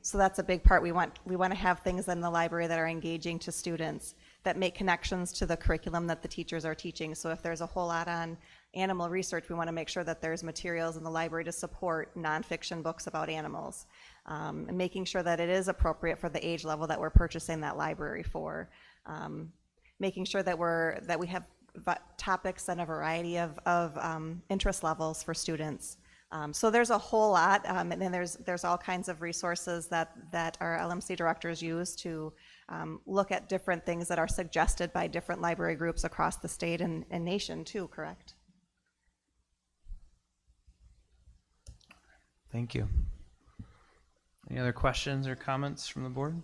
So that's a big part. We want to have things in the library that are engaging to students, that make connections to the curriculum that the teachers are teaching. So if there's a whole lot on animal research, we want to make sure that there's materials in the library to support nonfiction books about animals, and making sure that it is appropriate for the age level that we're purchasing that library for, making sure that we have topics and a variety of interest levels for students. So there's a whole lot, and then there's all kinds of resources that our LMC directors use to look at different things that are suggested by different library groups across the state and nation too, correct? Thank you. Any other questions or comments from the board?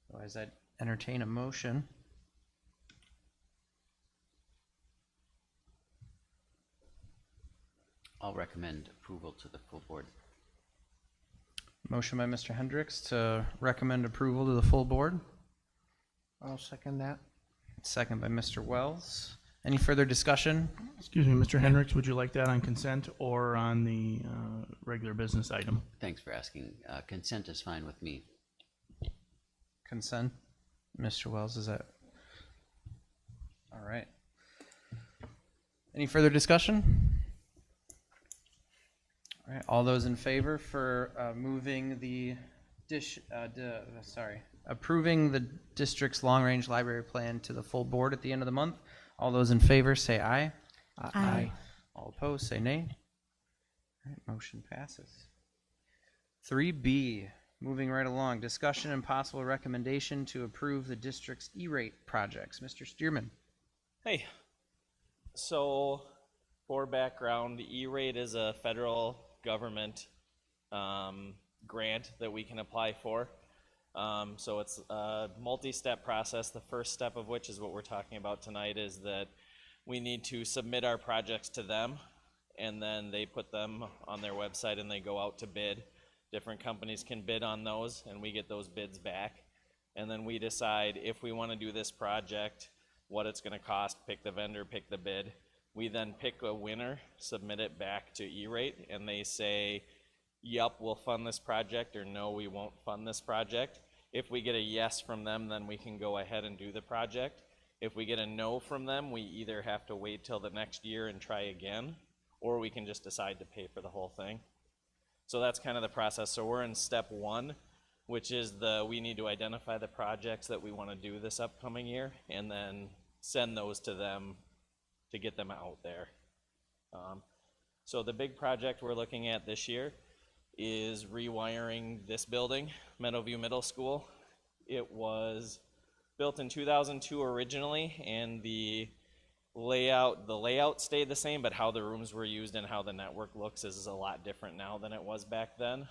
Otherwise, I'd entertain a motion. I'll recommend approval to the full board. Motion by Mr. Hendricks to recommend approval to the full board. I'll second that. Second by Mr. Wells. Any further discussion? Excuse me, Mr. Hendricks, would you like that on consent or on the regular business item? Thanks for asking. Consent is fine with me. Consent. Mr. Wells, is that? All right. Any further discussion? All right, all those in favor for moving the approving the district's long-range library plan to the full board at the end of the month. All those in favor say aye. Aye. All opposed say nay. All right, motion passes. 3B, moving right along, discussion and possible recommendation to approve the district's E-rate projects. Mr. Stearman. Hey, so for background, E-rate is a federal government grant that we can apply for. So it's a multi-step process. The first step of which is what we're talking about tonight, is that we need to submit our projects to them, and then they put them on their website and they go out to bid. Different companies can bid on those, and we get those bids back. And then we decide if we want to do this project, what it's going to cost, pick the vendor, pick the bid. We then pick a winner, submit it back to E-rate, and they say, yep, we'll fund this project, or no, we won't fund this project. If we get a yes from them, then we can go ahead and do the project. If we get a no from them, we either have to wait till the next year and try again, or we can just decide to pay for the whole thing. So that's kind of the process. So we're in step one, which is we need to identify the projects that we want to do this upcoming year, and then send those to them to get them out there. So the big project we're looking at this year is rewiring this building, Meadowview Middle School. It was built in 2002 originally, and the layout stayed the same, but how the rooms were used and how the network looks is a lot different now than it was back then.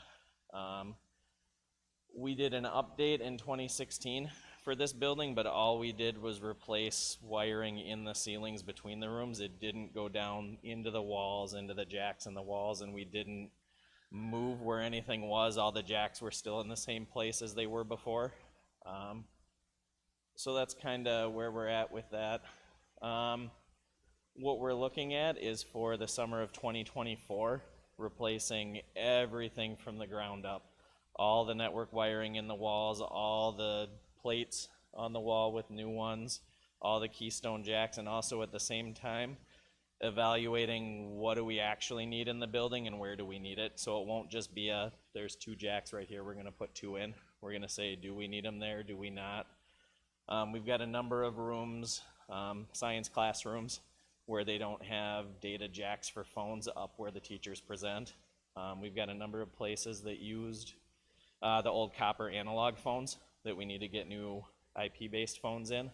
We did an update in 2016 for this building, but all we did was replace wiring in the ceilings between the rooms. It didn't go down into the walls, into the jacks in the walls, and we didn't move where anything was. All the jacks were still in the same place as they were before. So that's kind of where we're at with that. What we're looking at is for the summer of 2024, replacing everything from the ground up. All the network wiring in the walls, all the plates on the wall with new ones, all the keystone jacks, and also at the same time evaluating what do we actually need in the building and where do we need it. So it won't just be there's two jacks right here, we're going to put two in. We're going to say, do we need them there, do we not? We've got a number of rooms, science classrooms, where they don't have data jacks for phones up where the teachers present. We've got a number of places that used the old copper analog phones that we need to get new IP-based phones in.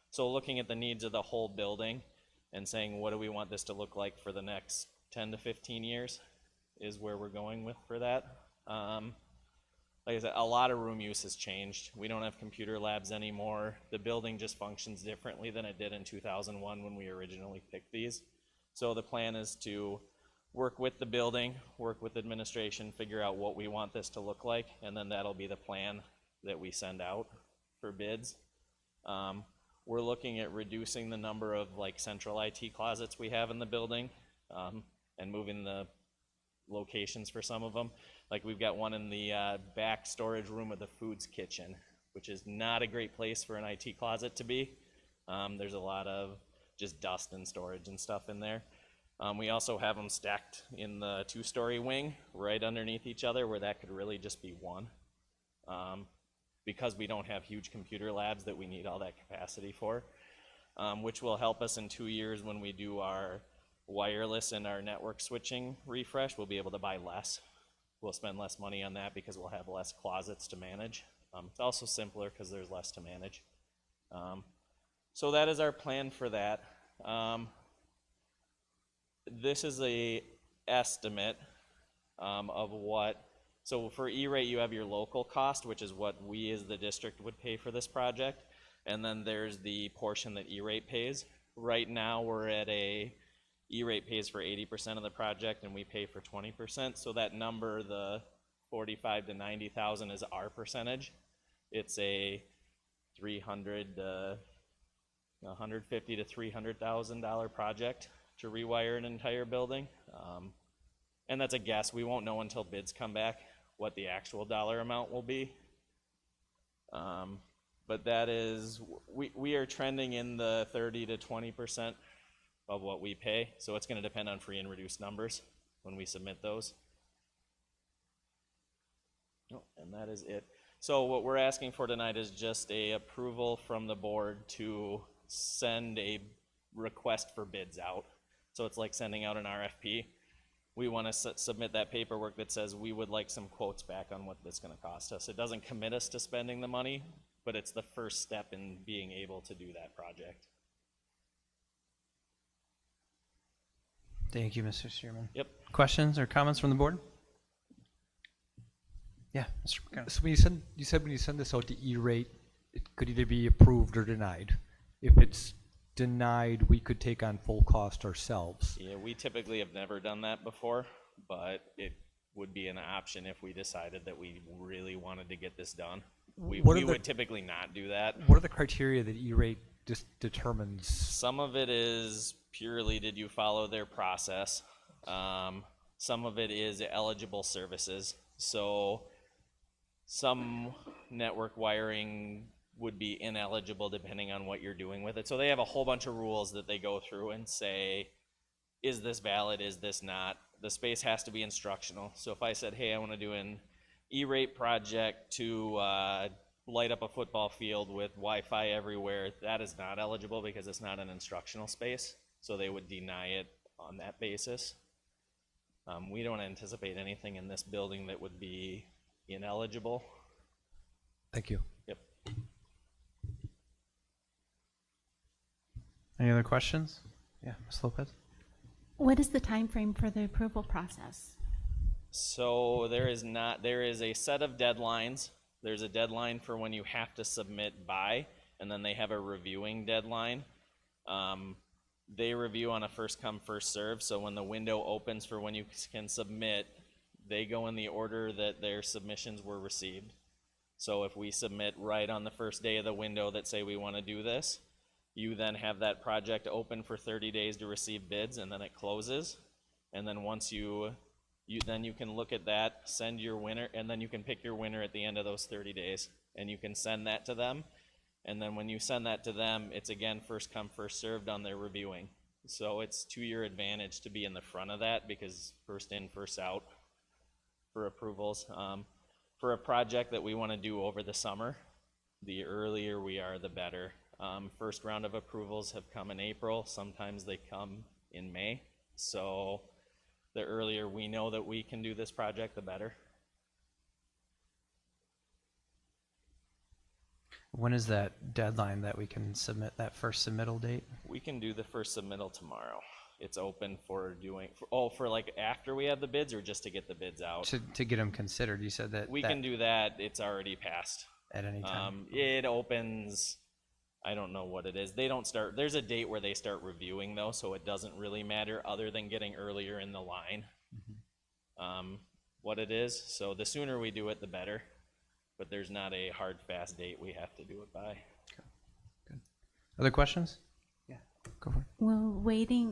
So looking at the needs of the whole building and saying, what do we want this to look like for the next 10 to 15 years is where we're going with for that. Like I said, a lot of room use has changed. We don't have computer labs anymore. The building just functions differently than it did in 2001 when we originally picked these. So the plan is to work with the building, work with administration, figure out what we want this to look like, and then that'll be the plan that we send out for bids. We're looking at reducing the number of central IT closets we have in the building, and moving the locations for some of them. Like we've got one in the back storage room of the foods kitchen, which is not a great place for an IT closet to be. There's a lot of just dust and storage and stuff in there. We also have them stacked in the two-story wing right underneath each other, where that could really just be one. Because we don't have huge computer labs that we need all that capacity for, which will help us in 2 years when we do our wireless and our network switching refresh. We'll be able to buy less. We'll spend less money on that because we'll have less closets to manage. It's also simpler because there's less to manage. So that is our plan for that. This is a estimate of what So for E-rate, you have your local cost, which is what we as the district would pay for this project. And then there's the portion that E-rate pays. Right now, we're at E-rate pays for 80% of the project and we pay for 20%. So that number, the 45 to 90,000 is our percentage. It's a $150 to $300,000 project to rewire an entire building. And that's a guess. We won't know until bids come back what the actual dollar amount will be. But that is, we are trending in the 30 to 20% of what we pay. So it's going to depend on free and reduced numbers when we submit those. Oh, and that is it. So what we're asking for tonight is just a approval from the board to send a request for bids out. So it's like sending out an RFP. We want to submit that paperwork that says we would like some quotes back on what this is going to cost us. It doesn't commit us to spending the money, but it's the first step in being able to do that project. Thank you, Mr. Stearman. Yep. Questions or comments from the board? Yeah, Mr. McConnell. So you said when you send this out to E-rate, it could either be approved or denied. If it's denied, we could take on full cost ourselves. Yeah, we typically have never done that before, but it would be an option if we decided that we really wanted to get this done. We would typically not do that. What are the criteria that E-rate just determines? Some of it is purely did you follow their process. Some of it is eligible services. So some network wiring would be ineligible depending on what you're doing with it. So they have a whole bunch of rules that they go through and say, is this valid, is this not? The space has to be instructional. So if I said, hey, I want to do an E-rate project to light up a football field with Wi-Fi everywhere, that is not eligible because it's not an instructional space. So they would deny it on that basis. We don't anticipate anything in this building that would be ineligible. Thank you. Yep. Any other questions? Yeah, Ms. Lopez. What is the time frame for the approval process? So there is a set of deadlines. There's a deadline for when you have to submit by, and then they have a reviewing deadline. They review on a first come, first serve. So when the window opens for when you can submit, they go in the order that their submissions were received. So if we submit right on the first day of the window that say we want to do this, you then have that project open for 30 days to receive bids, and then it closes. And then once you can look at that, send your winner, and then you can pick your winner at the end of those 30 days, and you can send that to them. And then when you send that to them, it's again first come, first served on their reviewing. So it's to your advantage to be in the front of that because first in, first out for approvals. For a project that we want to do over the summer, the earlier we are, the better. First round of approvals have come in April. Sometimes they come in May. So the earlier we know that we can do this project, the better. When is that deadline that we can submit that first submittal date? We can do the first submittal tomorrow. It's open for doing, for like after we have the bids or just to get the bids out? To get them considered, you said that. We can do that. It's already passed. At any time? It opens, I don't know what it is. They don't start, there's a date where they start reviewing though, so it doesn't really matter other than getting earlier in the line what it is. So the sooner we do it, the better. But there's not a hard, fast date we have to do it by. Okay. Good. Other questions? Yeah, go for it.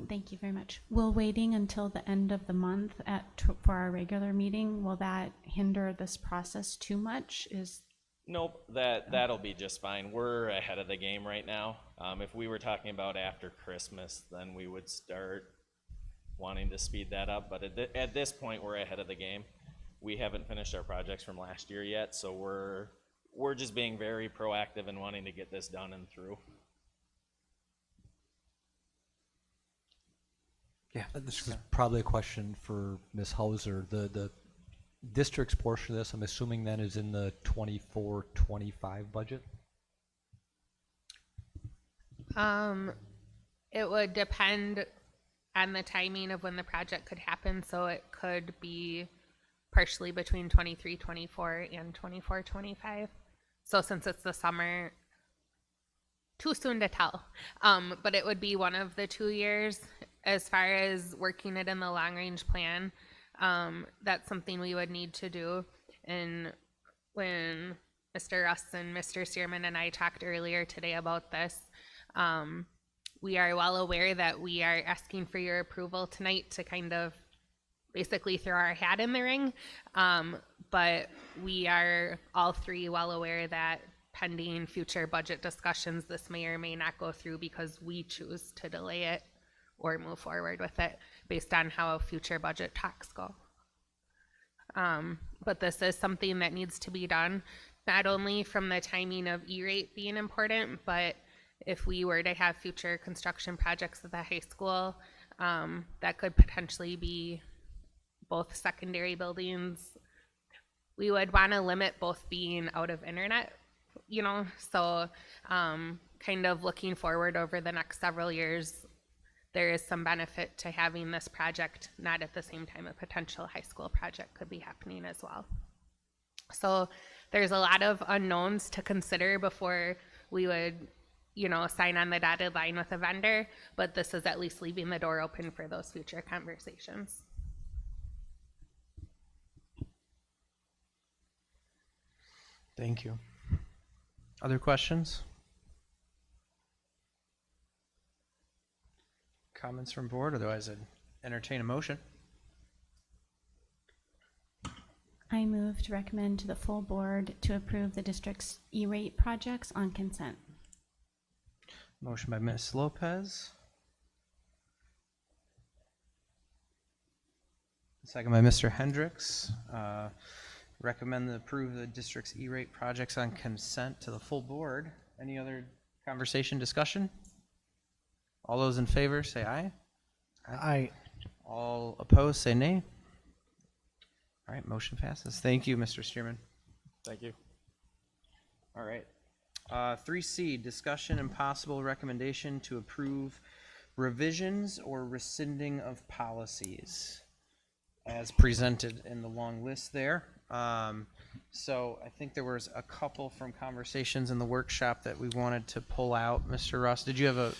Thank you very much. Will waiting until the end of the month for our regular meeting, will that hinder this process too much? Nope, that'll be just fine. We're ahead of the game right now. If we were talking about after Christmas, then we would start wanting to speed that up. But at this point, we're ahead of the game. We haven't finished our projects from last year yet, so we're just being very proactive and wanting to get this done and through. Yeah, this is probably a question for Ms. Hauser. The district's portion of this, I'm assuming then is in the 24-25 budget? It would depend on the timing of when the project could happen, so it could be partially between 23-24 and 24-25. So since it's the summer, too soon to tell. But it would be one of the 2 years. As far as working it in the long range plan, that's something we would need to do. And when Mr. Russ and Mr. Stearman and I talked earlier today about this, we are well aware that we are asking for your approval tonight to kind of basically throw our hat in the ring. But we are all three well aware that pending future budget discussions, this may or may not go through because we choose to delay it or move forward with it based on how future budget talks go. But this is something that needs to be done, not only from the timing of E-rate being important, but if we were to have future construction projects at the high school, that could potentially be both secondary buildings. We would want to limit both being out of internet, you know, so kind of looking forward over the next several years, there is some benefit to having this project not at the same time a potential high school project could be happening as well. So there's a lot of unknowns to consider before we would, you know, sign on the dotted line with a vendor, but this is at least leaving the door open for those future conversations. Thank you. Other questions? Comments from board? Otherwise, I'd entertain a motion. I move to recommend to the full board to approve the district's E-rate projects on consent. Motion by Ms. Lopez. Second by Mr. Hendricks. Recommend to approve the district's E-rate projects on consent to the full board. Any other conversation, discussion? All those in favor say aye. Aye. All opposed say nay. All right, motion passes. Thank you, Mr. Stearman. Thank you. All right. 3C, discussion and possible recommendation to approve revisions or rescinding of policies as presented in the long list there. So I think there was a couple from conversations in the workshop that we wanted to pull out. Mr. Ross, did you have a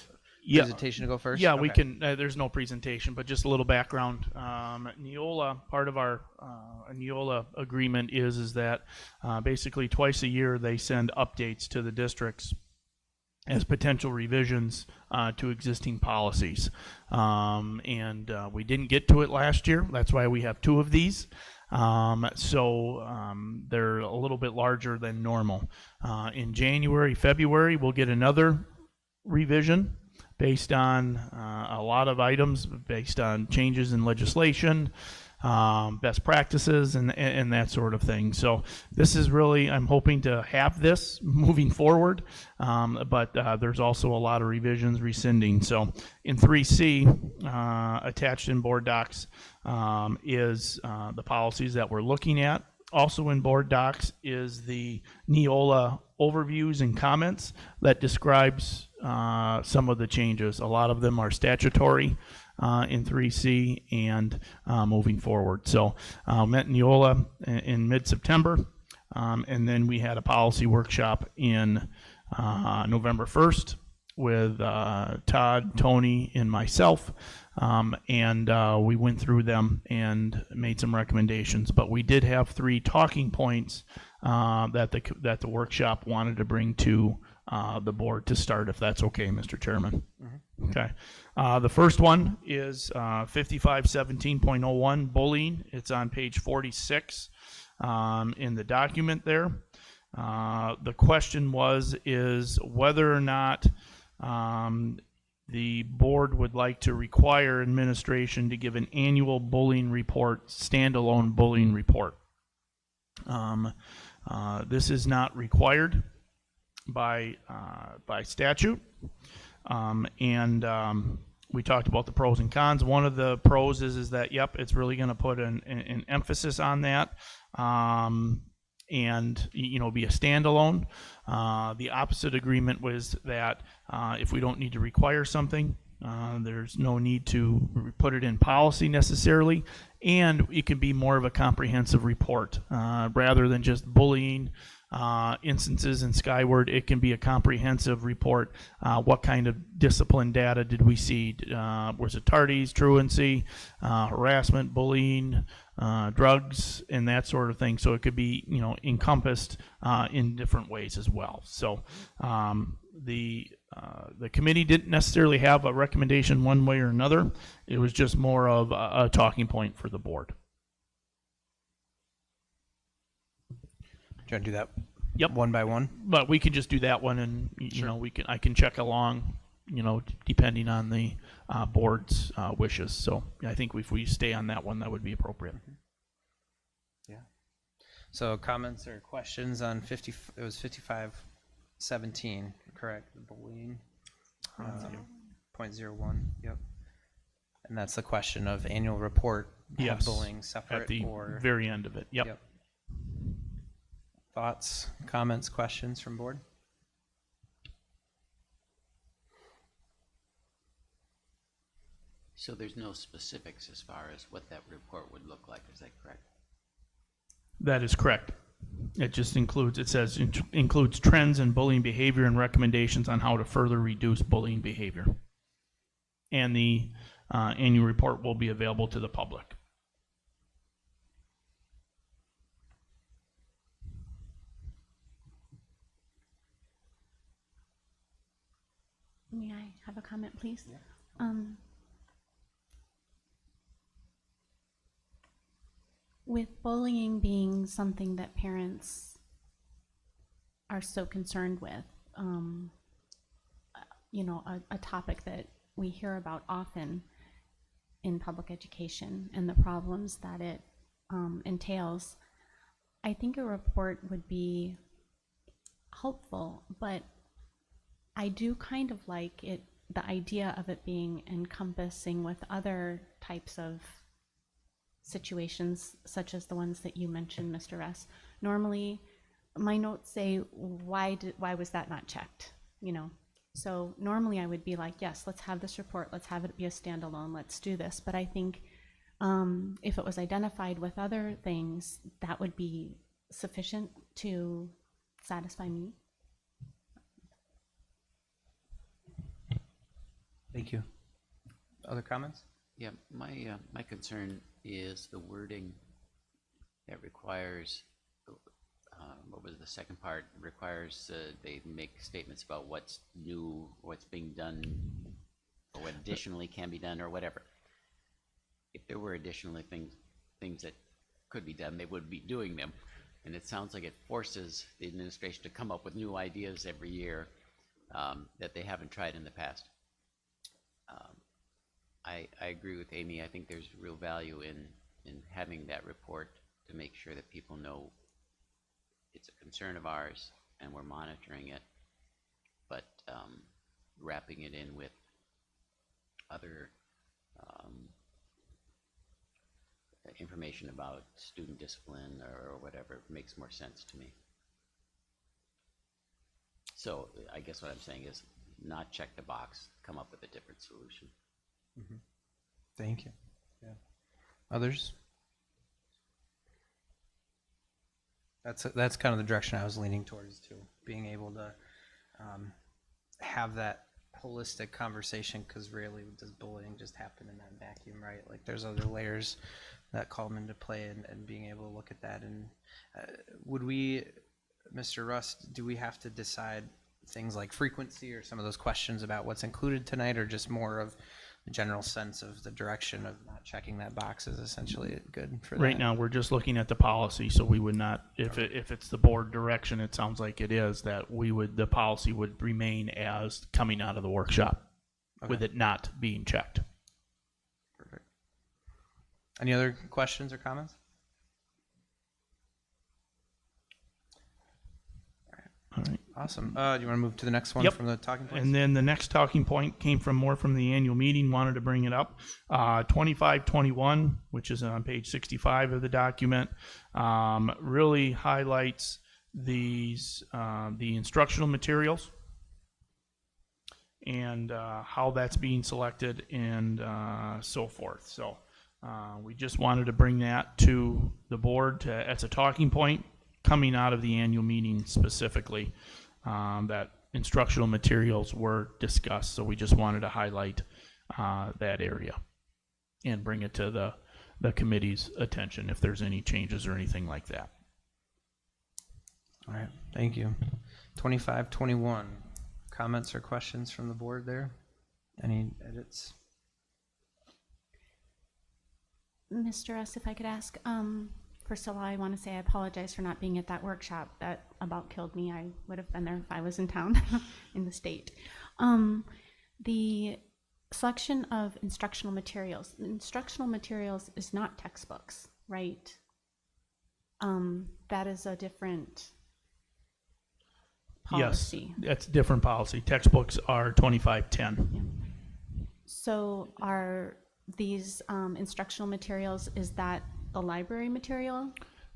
presentation to go first? Yeah, we Okay. can. There's no presentation, but just a little background. Neola, part of our Neola agreement is that basically twice a year they send updates to the districts as potential revisions to existing policies. And we didn't get to it last year. That's why we have two of these. So they're a little bit larger than normal. In January, February, we'll get another revision based on a lot of items, based on changes in legislation, best practices, and that sort of thing. So this is really, I'm hoping to have this moving forward, but there's also a lot of revisions rescinding. So in 3C, attached in board docs, is the policies that we're looking at. Also in board docs is the Neola overviews and comments that describes some of the changes. A lot of them are statutory in 3C and moving forward. So met Neola in mid-September, and then we had a policy workshop in November 1st with Todd, Tony, and myself, and we went through them and made some recommendations. But we did have 3 talking points that the workshop wanted to bring to the board to start, if that's okay, Mr. Chairman. Mm-hmm. Okay. The first one is 5517.01 bullying. It's on page 46 in the document there. The question is whether or not the board would like to require administration to give an annual bullying report, standalone bullying report. This is not required by statute, and we talked about the pros and cons. One of the pros is that, yep, it's really going to put an emphasis on that, and be a standalone. The opposite agreement was that if we don't need to require something, There's no need to put it in policy necessarily, and it can be more of a comprehensive report rather than just bullying instances in Skyward. It can be a comprehensive report. What kind of discipline data did we see? Was it tardies, truancy, harassment, bullying, drugs, and that sort of thing? So it could be, encompassed in different ways as well. So the committee didn't necessarily have a recommendation one way or another. It was just more of a talking point for the board. Do you want to do that? Yep. One by one? But we can just do that one, and I can check along, depending on the board's wishes. So I think if we stay on that one, that would be appropriate. Yeah. So comments or questions on 50? It was 5517, correct? The bullying. 0.01. Yep. And that's the question of annual report. Yes. Bullying separate at the or very end of it. Yep. Thoughts, comments, questions from board? So there's no specifics as far as what that report would look like, is that correct? That is correct. It just includes, it says, includes trends in bullying behavior and recommendations on how to further reduce bullying behavior. And the annual report will be available to the public. May I have a comment, please? Yeah. With bullying being something that parents are so concerned with, a topic that we hear about often in public education and the problems that it entails, I think a report would be helpful, but I do kind of like it, the idea of it being encompassing with other types of situations, such as the ones that you mentioned, Mr. Russ. Normally, my notes say, why was that not checked? So normally I would be like, yes, let's have this report, let's have it be a standalone, let's do this. But I think if it was identified with other things, that would be sufficient to satisfy me. Thank you. Other comments? Yeah, my concern is the wording that requires, what was the second part, requires they make statements about what's new, what's being done, or what additionally can be done, or whatever. If there were additionally things that could be done, they would be doing them. And it sounds like it forces the administration to come up with new ideas every year that they haven't tried in the past. I agree with Amy. I think there's real value in having that report to make sure that people know it's a concern of ours and we're monitoring it, but wrapping it in with other information about student discipline or whatever makes more sense to me. So I guess what I'm saying is not check the box, come up with a different solution. Mm-hmm. Thank you. Yeah. Others? That's kind of the direction I was leaning towards too, being able to have that holistic conversation, because rarely does bullying just happen in that vacuum, right? Like there's other layers that come into play, and being able to look at that. And would we, Mr. Rust, do we have to decide things like frequency or some of those questions about what's included tonight, or just more of the general sense of the direction of not checking that box is essentially good for that? Right now, we're just looking at the policy, so we would not, if it's the board direction, it sounds like it is, that the policy would remain as coming out of the workshop, with it not being checked. Perfect. Any other questions or comments? All right. Awesome. Do you want to move to the next one from the talking points? And then the next talking point came from the annual meeting, wanted to bring it up. 2521, which is on page 65 of the document, really highlights the instructional materials. and how that's being selected and so forth. So we just wanted to bring that to the board as a talking point coming out of the annual meeting specifically, that instructional materials were discussed. So we just wanted to highlight that area and bring it to the committee's attention if there's any changes or anything like that. All right, thank you. 2521, comments or questions from the board there? Any edits? Mr. S., if I could ask, first of all, I want to say I apologize for not being at that workshop. That about killed me. I would have been there if I was in town, in the state. The selection of instructional materials. Instructional materials is not textbooks, right? That is a different policy. Yes, that's a different policy. Textbooks are 2510. Yeah. So are these instructional materials, is that the library material?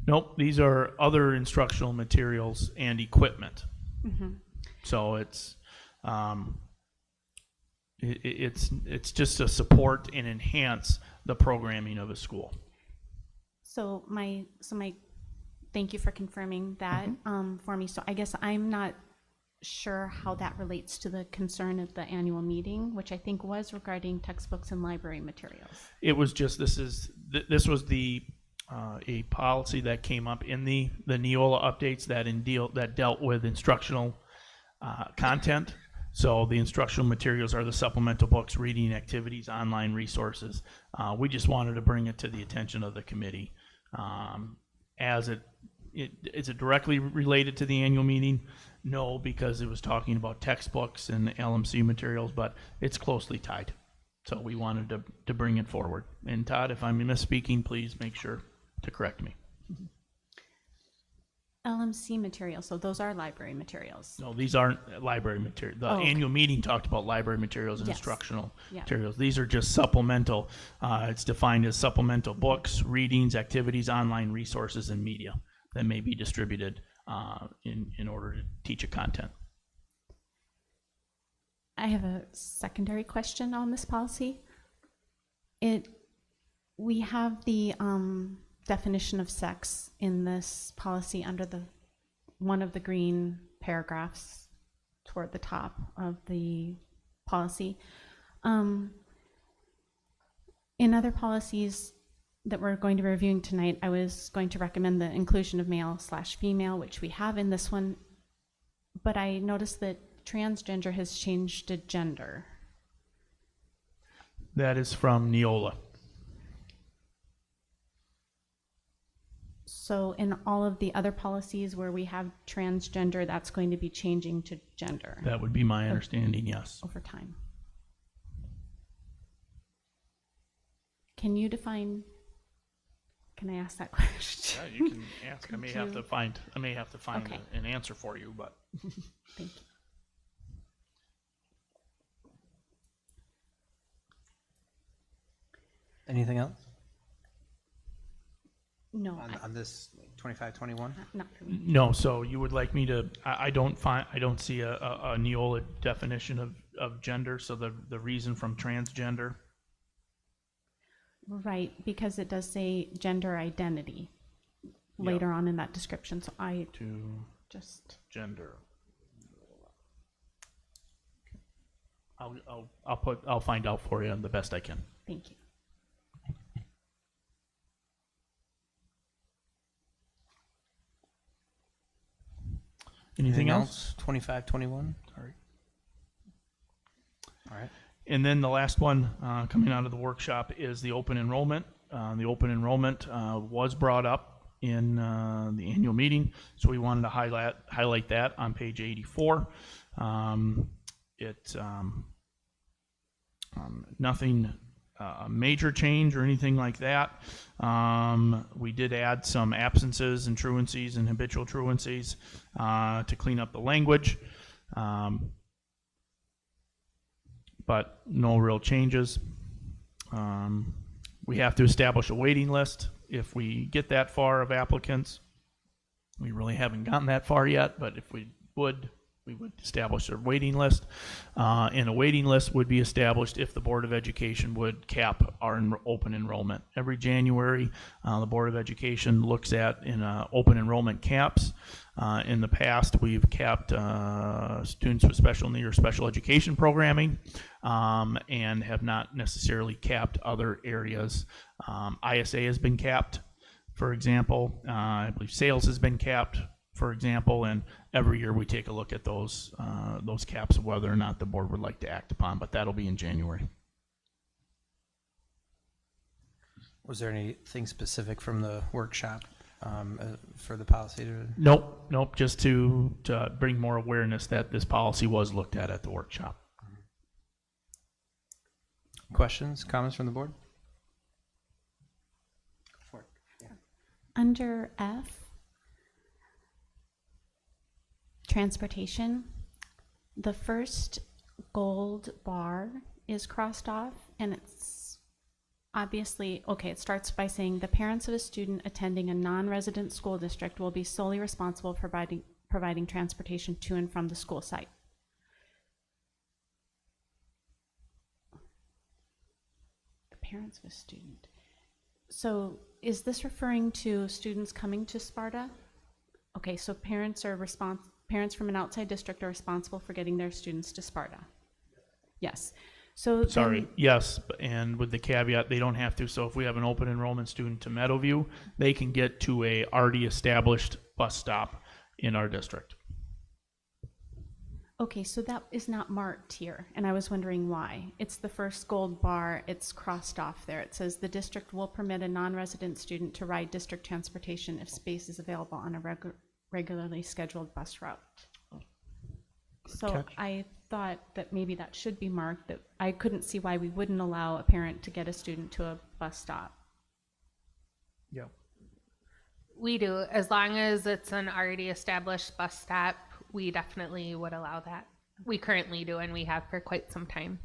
Nope, these are other instructional materials and equipment. Mm-hmm. So it's just to support and enhance the programming of a school. So my thank you for confirming that for me. So I guess I'm not sure how that relates to the concern at the annual meeting, which I think was regarding textbooks and library materials. It was just this was the a policy that came up in the Neola updates that dealt with instructional content. So the instructional materials are the supplemental books, reading activities, online resources. We just wanted to bring it to the attention of the committee. Is it directly related to the annual meeting? No, because it was talking about textbooks and LMC materials, but it's closely tied. So we wanted to bring it forward. And Todd, if I'm misspeaking, please make sure to correct me. LMC materials, so those are library materials. No, these aren't library materials. The annual meeting talked about library materials and instructional materials. These are just supplemental. It's defined as supplemental books, readings, activities, online resources, and media that may be distributed in order to teach a content. I have a secondary question on this policy. We have the definition of sex in this policy under one of the green paragraphs toward the top of the policy. In other policies that we're going to be reviewing tonight, I was going to recommend the inclusion of male/female, which we have in this one, but I noticed that transgender has changed to gender. That is from Neola. So in all of the other policies where we have transgender, that's going to be changing to gender. That would be my understanding, yes. Over time. Can you define? Can I ask that question? Yeah, you can ask. I may have to find Okay. an answer for you, but Thank you. Anything else No, on this 2521? not for me. no. So you would like me to? I don't see a Neola definition of gender. So the reason from transgender. Right, because it does say gender identity later on in that description. So I To just gender. I'll find out for you the best I can. thank you. Anything else? 2521? Sorry. All right. And then the last one coming out of the workshop is the open enrollment. The open enrollment was brought up in the annual meeting, so we wanted to highlight that on page 84. Nothing major change or anything like that. We did add some absences and truancies and habitual truancies to clean up the language. But no real changes. We have to establish a waiting list if we get that far of applicants. We really haven't gotten that far yet, but if we would, we would establish a waiting list, and a waiting list would be established if the Board of Education would cap our open enrollment. Every January, the Board of Education looks at open enrollment caps. In the past, we've capped students with special need or special education programming, and have not necessarily capped other areas. ISA has been capped, for example. I believe sales has been capped, for example, and every year we take a look at those caps of whether or not the board would like to act upon, but that'll be in January. Was there anything specific from the workshop for the policy? Nope, just to bring more awareness that this policy was looked at the workshop. Questions, comments from the board? Under F, transportation, the first gold bar is crossed off, and it's obviously, okay, it starts by saying the parents of a student attending a non-resident school district will be solely responsible for providing transportation to and from the school site. The parents of a student. So is this referring to students coming to Sparta? Okay, so parents from an outside district are responsible for getting their students to Sparta. Yes. So Sorry, yes, and with the caveat, they don't have to. So if we have an open enrollment student to Meadowview, they can get to a already established bus stop in our district. okay, so that is not marked here, and I was wondering why. It's the first gold bar, it's crossed off there. It says the district will permit a non-resident student to ride district transportation if space is available on a regularly scheduled bus route. So I thought that maybe that should be marked, that I couldn't see why we wouldn't allow a parent to get a student to a bus stop. Yeah. We do, as long as it's an already established bus stop, we definitely would allow that. We currently do, and we have for quite some time.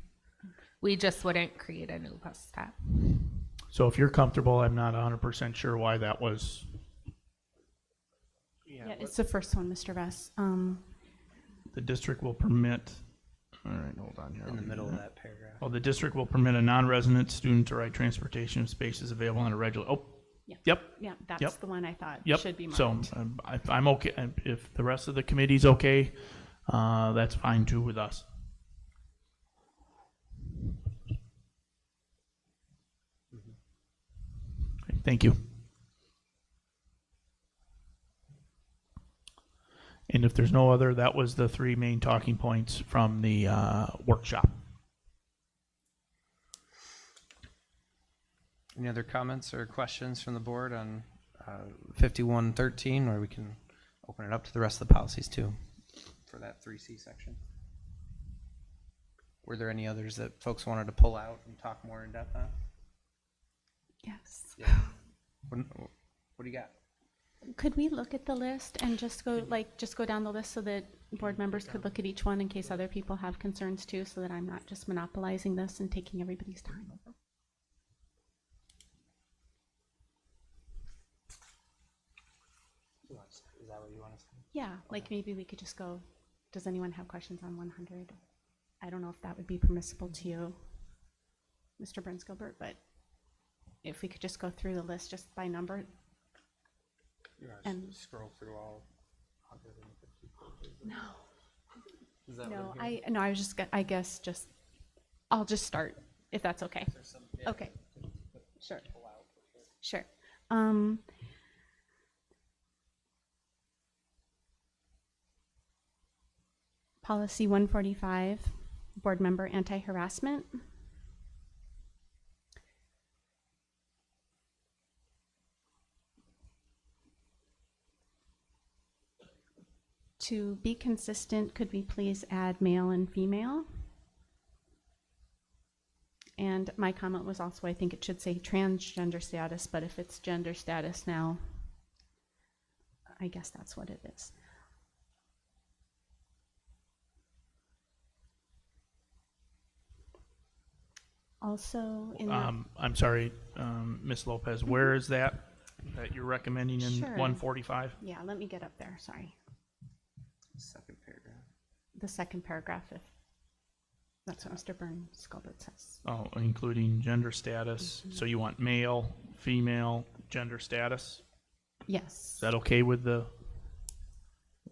We just wouldn't create a new bus stop. So if you're comfortable, I'm not 100% sure why that was. Yeah, it's the first one, Mr. Vess. The district will permit, all right, hold on here. In the middle of that paragraph. Oh, the district will permit a non-resident student to ride transportation if space is available on a regular, Yeah. Yep. Yeah, that's Yep. the one I thought Yep. should be marked. So I'm okay. If the rest of the committee's okay, that's fine too with us. Okay, thank you. And if there's no other, that was the three main talking points from the workshop. Any other comments or questions from the board on 5113, or we can open it up to the rest of the policies too for that 3C section? Were there any others that folks wanted to pull out and talk more in depth on? Yes. Yeah. What do you got? Could we look at the list and just go down the list so that board members could look at each one in case other people have concerns too, so that I'm not just monopolizing this and taking everybody's time? Is that what you want to say? Yeah, like maybe we could just go, does anyone have questions on 100? I don't know if that would be permissible to you, Mr. Bruns-Gilbert, but if we could just go through the list just by number. And scroll through all 150 pages. No. Is that No, what I was just, I'll just start, if that's okay. Okay. Sure. Sure. Policy 145, board member anti-harassment. To be consistent, could we please add male and female? And my comment was also, I think it should say transgender status, but if it's gender status now, I guess that's what it is. Also in the, I'm sorry, Ms. Lopez, where is that you're recommending in Sure. 145? Yeah, let me get up there, sorry. Second paragraph. the second paragraph, if that's what Mr. Byrne-Sculbert says. Oh, including gender status. So you want male, female, gender status? Yes. Is that okay with the?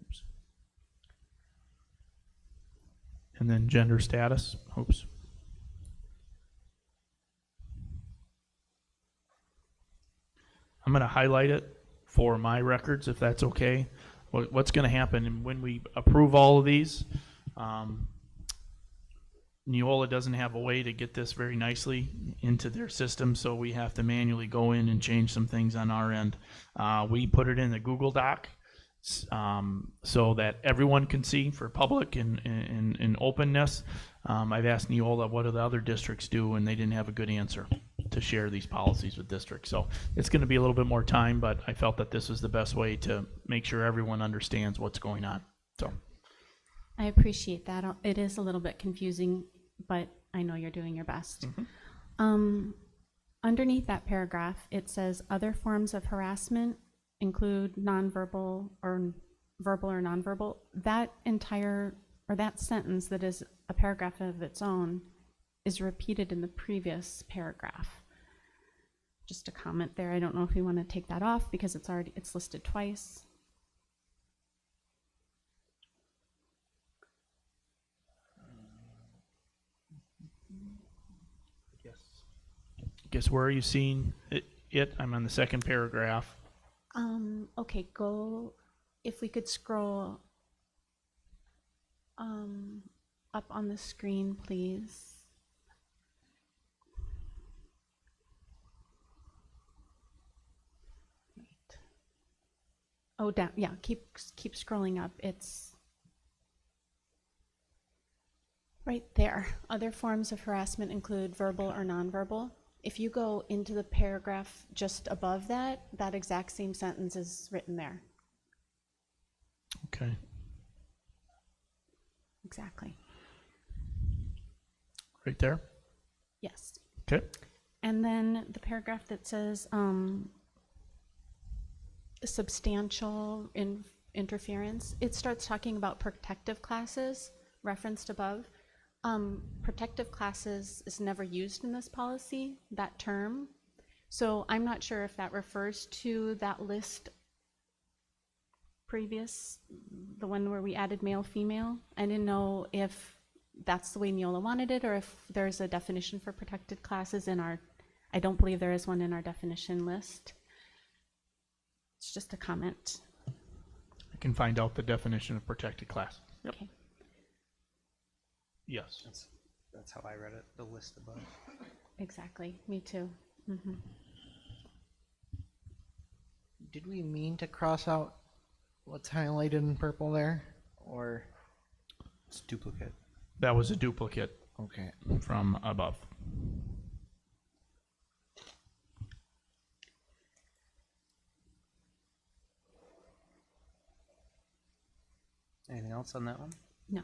Oops. And then gender status. Oops. I'm going to highlight it for my records, if that's okay. What's going to happen when we approve all of these? Neola doesn't have a way to get this very nicely into their system, so we have to manually go in and change some things on our end. We put it in the Google Doc so that everyone can see for public and openness. I've asked Neola what do the other districts do, and they didn't have a good answer to share these policies with districts. So it's going to be a little bit more time, but I felt that this was the best way to make sure everyone understands what's going on. So I appreciate that. It is a little bit confusing, but I know you're doing your best. Underneath that paragraph, it says other forms of harassment include nonverbal or verbal or nonverbal. That entire, or that sentence that is a paragraph of its own is repeated in the previous paragraph. Just a comment there. I don't know if we want to take that off because it's listed twice. guess where are you seeing it? I'm on the second paragraph. Okay, if we could scroll up on the screen, please. Right. Oh, down, yeah, keep scrolling up. It's right there. Other forms of harassment include verbal or nonverbal. If you go into the paragraph just above that, that exact same sentence is written there. Okay. Exactly. Right there? Yes. Okay. And then the paragraph that says substantial interference, it starts talking about protective classes referenced above. Protective classes is never used in this policy, that term. So I'm not sure if that refers to that list previous, the one where we added male, female. I didn't know if that's the way Neola wanted it or if there's a definition for protected classes in our, I don't believe there is one in our definition list. It's just a comment. I can find out the definition of protected class. Yep. Okay. Yes. That's how I read it, the list above. Exactly, me too. Mm-hmm. Did we mean to cross out what's highlighted in purple there, or? It's duplicate. That was a duplicate. Okay. From above. Anything else on that one? No.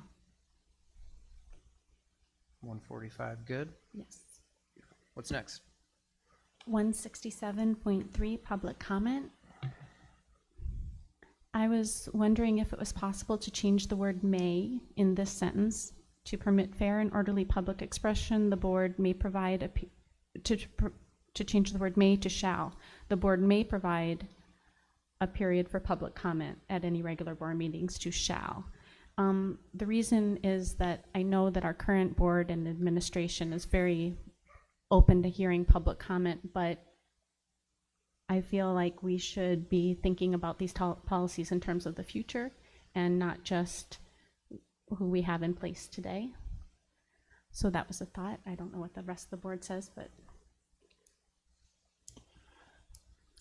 145, good. Yes. What's next? 167.3, public comment. I was wondering if it was possible to change the word may in this sentence to permit fair and orderly public expression. The board may provide to change the word may to shall. The board may provide a period for public comment at any regular board meetings to shall. The reason is that I know that our current board and administration is very open to hearing public comment, but I feel like we should be thinking about these policies in terms of the future and not just who we have in place today. So that was a thought. I don't know what the rest of the board says, but.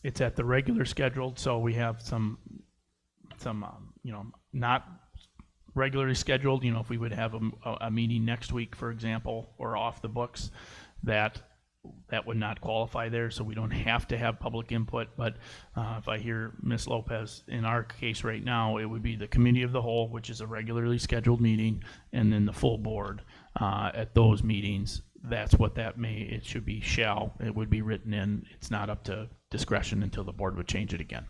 It's at the regular scheduled, so we have some not regularly scheduled, if we would have a meeting next week, for example, or off the books, that would not qualify there, so we don't have to have public input. But if I hear Ms. Lopez, in our case right now, it would be the committee of the whole, which is a regularly scheduled meeting, and then the full board at those meetings. That's what it should be shall. It would be written in. It's not up to discretion until the board would change it again.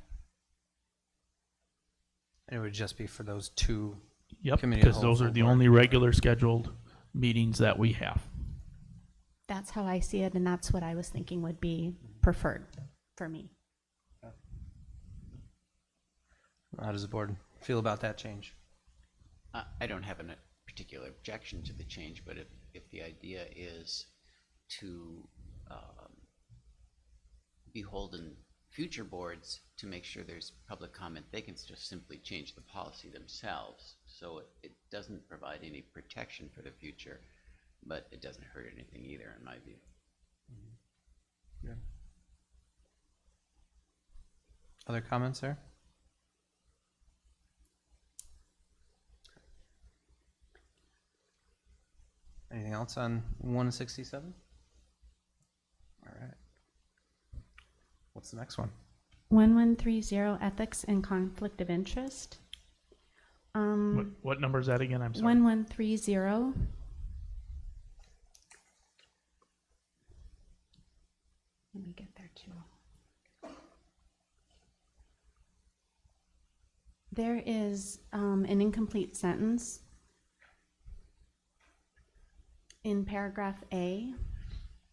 And it would just be for those two Yep, Committee of the because whole those are full the board. only regular scheduled meetings that we have. That's how I see it, and that's what I was thinking would be preferred for me. How does the board feel about that change? I don't have a particular objection to the change, but if the idea is to beholden future boards to make sure there's public comment, they can just simply change the policy themselves. So it doesn't provide any protection for the future, but it doesn't hurt anything either, in my view. Yeah. Other comments there? Anything else on 167? All right. What's the next one? 1130 ethics and conflict of interest. What number is that again? I'm sorry. 1130. Let me get there too. There is an incomplete sentence in paragraph A,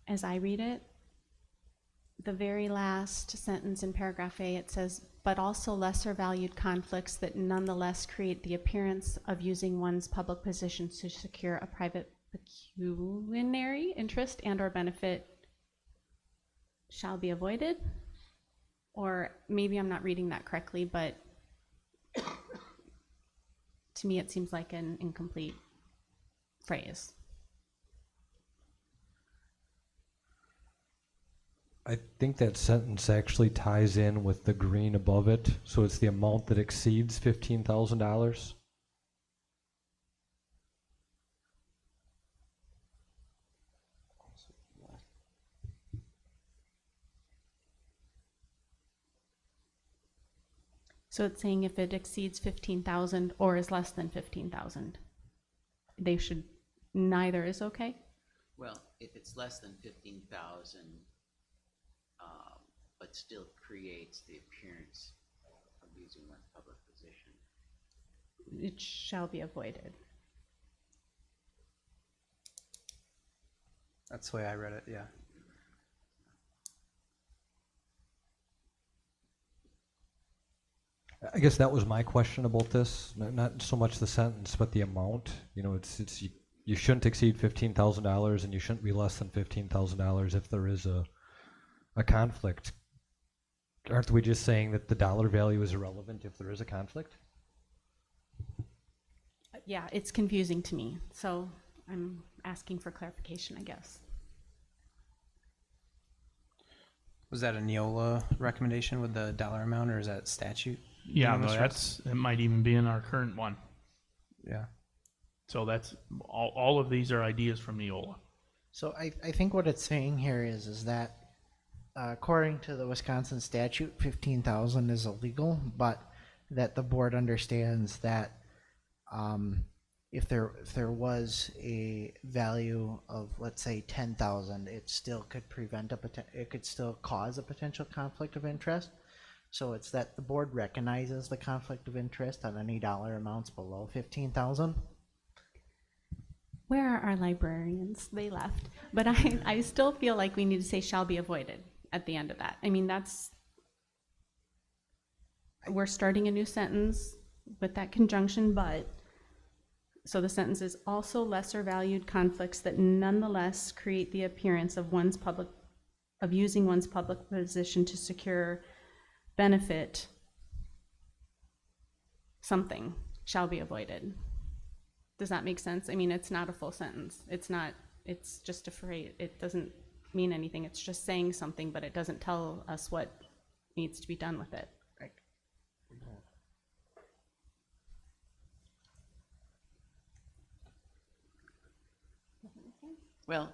as I read it. The very last sentence in paragraph A, it says, but also lesser valued conflicts that nonetheless create the appearance of using one's public position to secure a private pecuniary interest and or benefit shall be avoided. Or maybe I'm not reading that correctly, but to me it seems like an incomplete phrase. I think that sentence actually ties in with the green above it, so it's the amount that exceeds $15,000. So it's saying if it exceeds 15,000 or is less than 15,000, they should, neither is okay? Well, if it's less than 15,000, but still creates the appearance of using one's public position. It shall be avoided. That's the way I read it, yeah. I guess that was my question about this, not so much the sentence, but the amount. You know, it's you shouldn't exceed $15,000 and you shouldn't be less than $15,000 if there is a conflict. Aren't we just saying that the dollar value is irrelevant if there is a conflict? Yeah, it's confusing to me, so I'm asking for clarification, I guess. Was that a Neola recommendation with the dollar amount, or is that statute? Yeah, no, it might even be in our current one. Yeah. So that's, all of these are ideas from Neola. So I think what it's saying here is that according to the Wisconsin statute, 15,000 is illegal, but that the board understands that if there was a value of, let's say, 10,000, it still could prevent it could still cause a potential conflict of interest. So it's that the board recognizes the conflict of interest on any dollar amounts below 15,000. Where are our librarians? They left. But I still feel like we need to say shall be avoided at the end of that. I mean, we're starting a new sentence with that conjunction, but, so the sentence is also lesser valued conflicts that nonetheless create the appearance of using one's public position to secure benefit something shall be avoided. Does that make sense? I mean, it's not a full sentence. It's just a phrase. It doesn't mean anything. It's just saying something, but it doesn't tell us what needs to be done with it. Right. Well,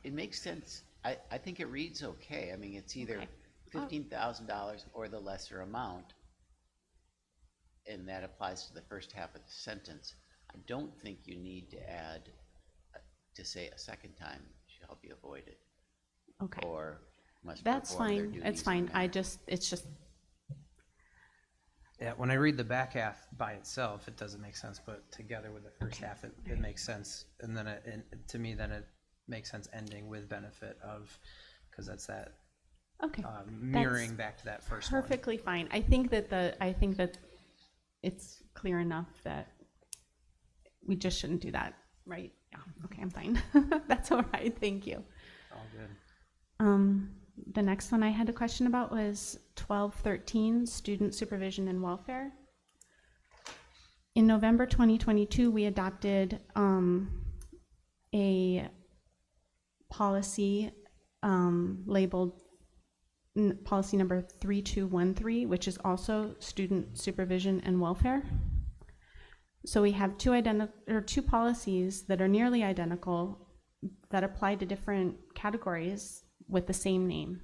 it makes sense. I think it reads okay. I mean, it's either $15,000 or the lesser amount, and that applies to the first half of the sentence. I don't think you need to add, to say a second time, shall be avoided. Okay. Or must That's perform their fine. duties It's in fine. a manner. It's just, Yeah, when I read the back half by itself, it doesn't make sense, but together with the first half, it makes sense. And then to me, then it makes sense ending with benefit of, because that's that Okay. mirroring back to that first one. Perfectly fine. I think that it's clear enough that we just shouldn't do that, right? Yeah. Okay, I'm fine. That's all right. Thank you. All good. The next one I had a question about was 1213, student supervision and welfare. In November 2022, we adopted a policy labeled policy number 3213, which is also student supervision and welfare. So we have two policies that are nearly identical that apply to different categories with the same name.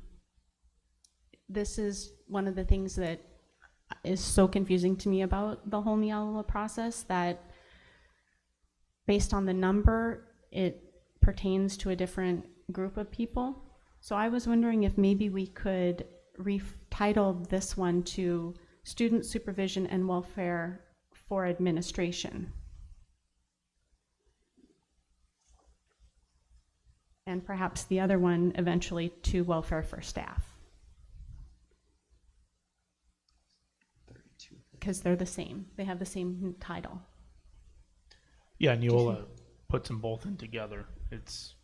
This is one of the things that is so confusing to me about the whole Neola process, that based on the number, it pertains to a different group of people. So I was wondering if maybe we could retitle this one to Student Supervision and Welfare for Administration. And perhaps the other one eventually to Welfare for Staff. Because they're the same. They have the same title. Yeah, Neola puts them both in together. It's,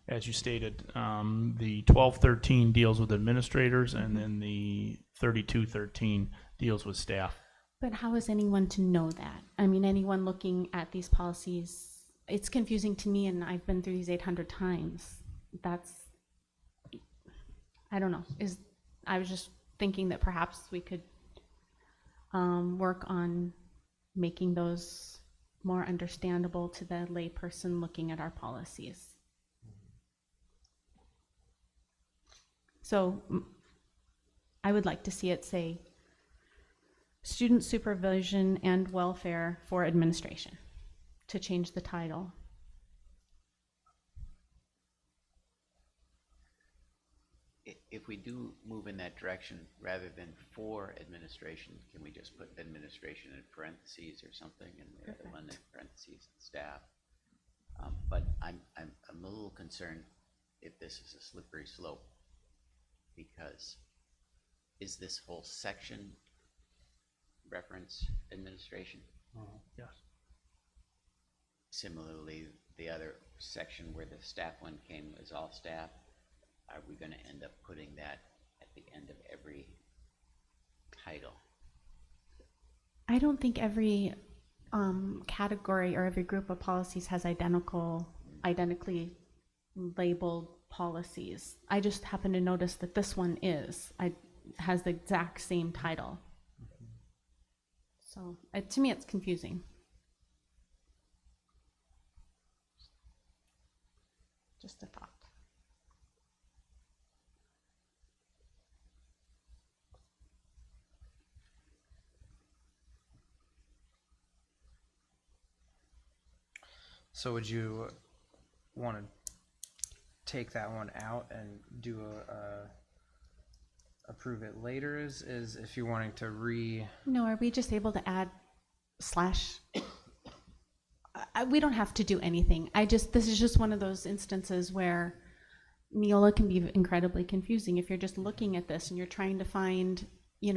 as you stated, the 1213 deals with administrators, and then the 3213 deals with staff. But how is anyone to know that? I mean, anyone looking at these policies, it's confusing to me, and I've been through these 800 times. I don't know. I was just thinking that perhaps we could work on making those more understandable to the lay person looking at our policies. So I would like to see it say Student Supervision and Welfare for Administration, to change the title. If we do move in that direction, rather than for administration, can we just put administration in parentheses or something, and the other one in parentheses, staff? But I'm a little concerned if this is a slippery slope, because is this whole section reference administration? Yes. Similarly, the other section where the staff one came is all staff. Are we going to end up putting that at the end of every title? I don't think every category or every group of policies has identically labeled policies. I just happen to notice that this one has the exact same title. So to me, it's confusing. Just a thought. So would you want to take that one out and do approve it later? Is if you're wanting to No, are we just able to add slash? We don't have to do anything. This is just one of those instances where Neola can be incredibly confusing. If you're just looking at this and you're trying to find,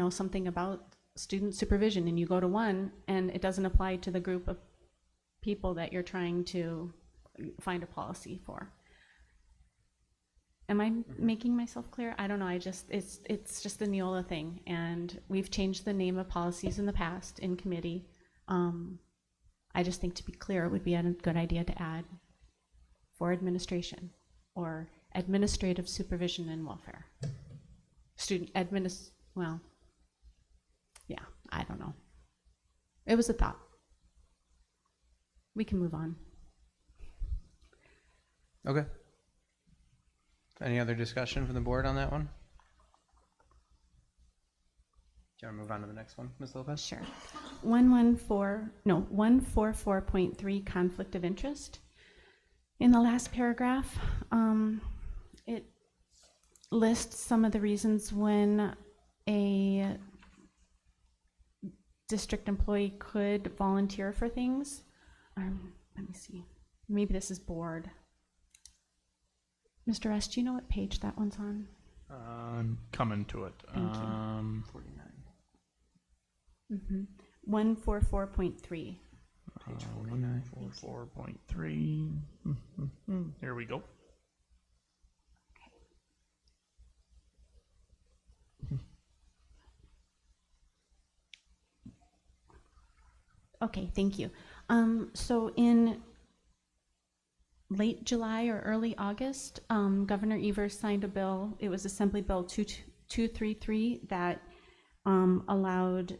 something about student supervision, and you go to one and it doesn't apply to the group of people that you're trying to find a policy for. Am I making myself clear? I don't know. It's just a Neola thing, and we've changed the name of policies in the past in committee. I just think, to be clear, it would be a good idea to add for administration or administrative supervision and welfare. Yeah, I don't know. It was a thought. We can move on. Okay. Any other discussion from the board on that one? Do you want to move on to the next one, Ms. Lopez? Sure. 144.3, conflict of interest. In the last paragraph, it lists some of the reasons when a district employee could volunteer for things. Let me see. Maybe this is board. Mr. S, do you know what page that one's on? I'm coming to it. Thank you. 49. 144.3. Page 49. 144.3. Here we go. Okay, thank you. So in late July or early August, Governor Evers signed a bill. It was Assembly Bill 233 that allowed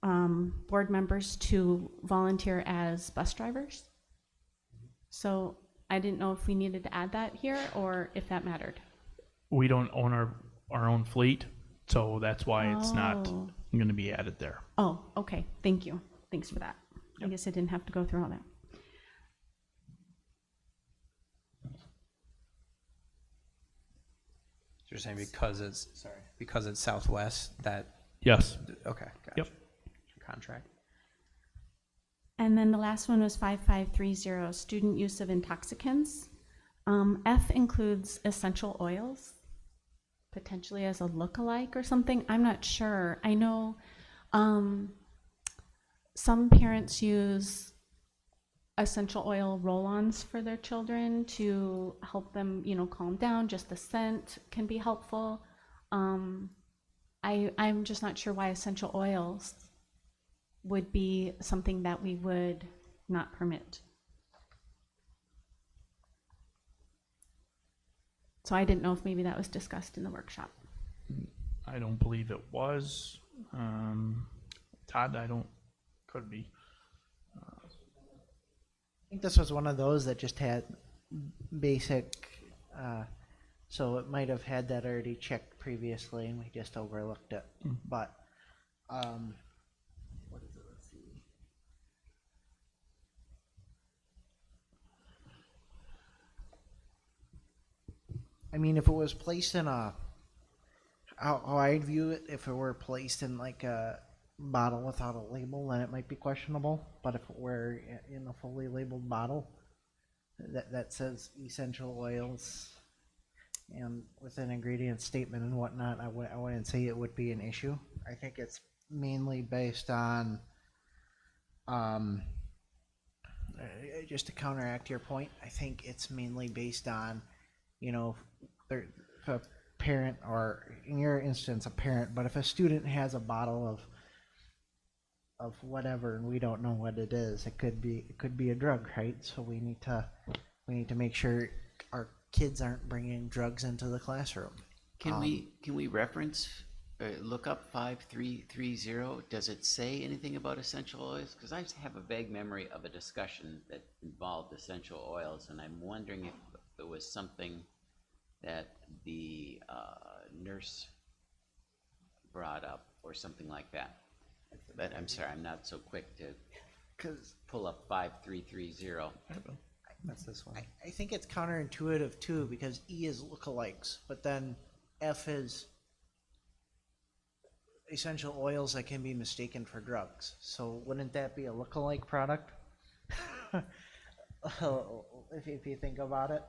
board members to volunteer as bus drivers. So I didn't know if we needed to add that here or if that mattered. We don't own our own fleet, so that's why it's not Oh. going to be added there. Oh, okay, thank you. Thanks for that. I guess I didn't have to go through all that. You're saying because it's Southwest that. Yes. Okay. Gotcha. Yep. Contract. And then the last one was 5530, student use of intoxicants. F includes essential oils, potentially as a look-alike or something. I'm not sure. I know some parents use essential oil roll-ons for their children to help them, calm down. Just the scent can be helpful. I'm just not sure why essential oils would be something that we would not permit. So I didn't know if maybe that was discussed in the workshop. I don't believe it was. Todd, could be. I think this was one of those that just had basic, so it might have had that already checked previously and we just overlooked it. But what is it? Let's see. I mean, if it was placed in how I'd view it, if it were placed in like a bottle without a label, then it might be questionable. But if it were in a fully labeled bottle that says essential oils and with an ingredient statement and whatnot, I wouldn't say it would be an issue. I think it's mainly based on just to counteract your point, I think it's mainly based on, if a parent, or in your instance a parent, but if a student has a bottle of whatever and we don't know what it is, it could be a drug, right? So we need to make sure our kids aren't bringing drugs into the classroom. Can we reference, look up 5330? Does it say anything about essential oils? Because I have a vague memory of a discussion that involved essential oils, and I'm wondering if it was something that the nurse brought up or something like that. But I'm sorry, I'm not so quick to pull up 5330. That's this one. I think it's counterintuitive too, because E is lookalikes, but then F is essential oils that can be mistaken for drugs. So wouldn't that be a lookalike product? if you think about it.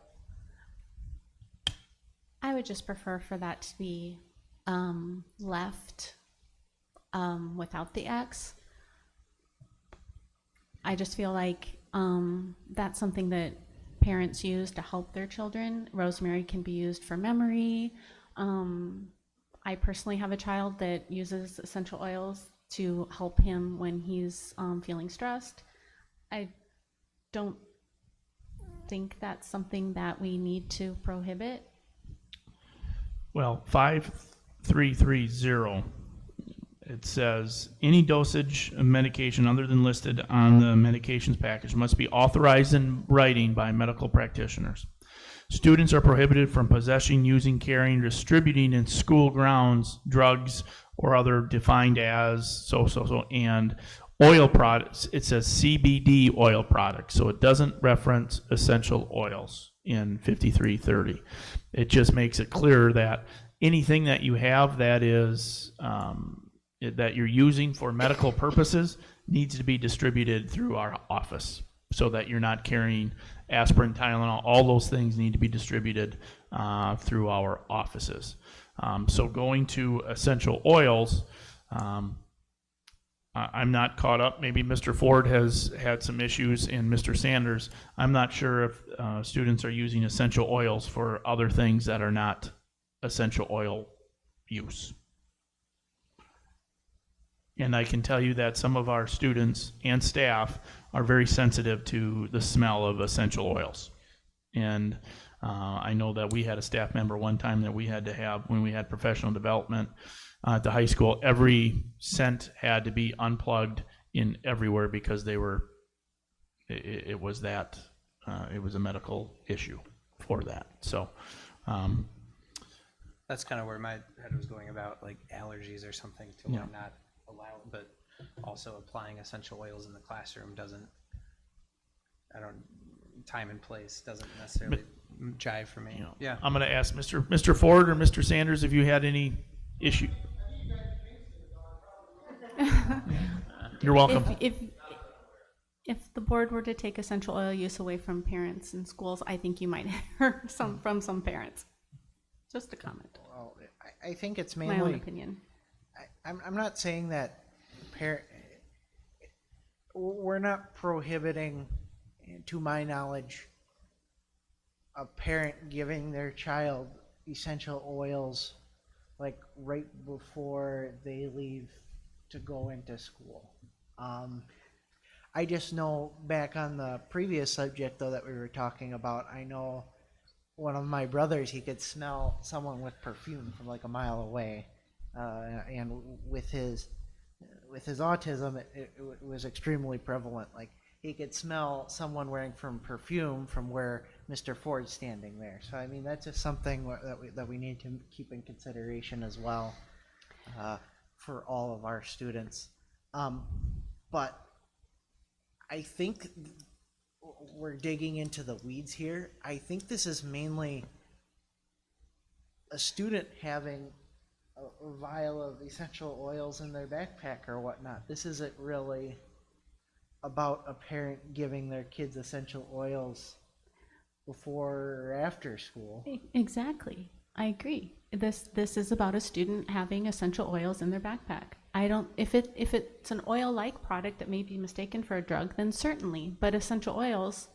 I would just prefer for that to be left without the X. I just feel like that's something that parents use to help their children. Rosemary can be used for memory. I personally have a child that uses essential oils to help him when he's feeling stressed. I don't think that's something that we need to prohibit. Well, 5330, it says any dosage of medication other than listed on the medications package must be authorized in writing by medical practitioners. Students are prohibited from possessing, using, carrying, distributing in school grounds drugs or other defined as and oil products. It says CBD oil products, so it doesn't reference essential oils in 5330. It just makes it clear that anything that you have that is that you're using for medical purposes needs to be distributed through our office, so that you're not carrying aspirin, Tylenol. All those things need to be distributed through our offices. So going to essential oils, I'm not caught up. Maybe Mr. Ford has had some issues, and Mr. Sanders. I'm not sure if students are using essential oils for other things that are not essential oil use. And I can tell you that some of our students and staff are very sensitive to the smell of essential oils. And I know that we had a staff member one time that we had to have, when we had professional development at the high school, every scent had to be unplugged in everywhere because they were, it was a medical issue for that. So That's kind of where my head was going about, like allergies or something, to why not allow it, but also applying essential oils in the classroom doesn't, time and place doesn't necessarily jive for me. Yeah. I'm going to ask Mr. Ford or Mr. Sanders if you had any issue. You're welcome. If the board were to take essential oil use away from parents in schools, I think you might hear from some parents. Just a comment. Well, I think it's My mainly own opinion. I'm not saying that we're not prohibiting, to my knowledge, a parent giving their child essential oils like right before they leave to go into school. I just know, back on the previous subject though that we were talking about, I know one of my brothers, he could smell someone with perfume from like a mile away. And with his autism, it was extremely prevalent. Like, he could smell someone wearing perfume from where Mr. Ford's standing there. So I mean, that's just something that we need to keep in consideration as well for all of our students. But I think we're digging into the weeds here. I think this is mainly a student having a vial of essential oils in their backpack or whatnot. This isn't really about a parent giving their kids essential oils before or after school. Exactly. I agree. This is about a student having essential oils in their backpack. If it's an oil-like product that may be mistaken for a drug, then certainly, but essential oils.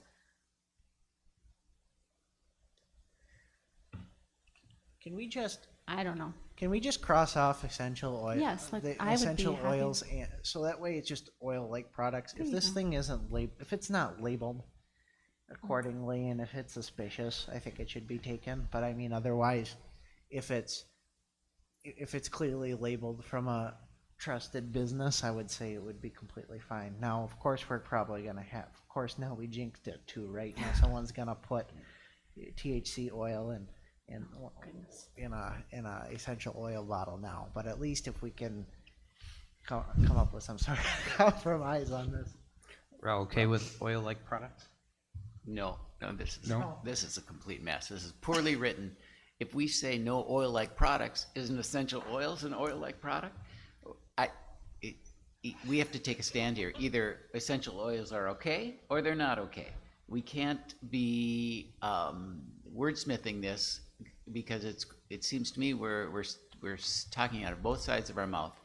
Can we just, I don't know. can we just cross off essential oil? Yes, like, the I would be essential happy. oils, and so that way it's just oil-like products. There If you this go. thing isn't if it's not labeled accordingly, and if it's suspicious, I think it should be taken. But I mean, otherwise, if it's clearly labeled from a trusted business, I would say it would be completely fine. Now, of course, we're probably gonna have, of course, now we jinxed it too, right? Now someone's gonna put THC oil in a essential oil bottle now. But at least if we can come up with some sort of compromise on this. We're all okay with oil-like products? No, this is a complete mess. This is poorly written. If we say no oil-like products, isn't essential oils an oil-like product? We have to take a stand here. Either essential oils are okay or they're not okay. We can't be wordsmithing this, because it seems to me we're talking out of both sides of our mouth.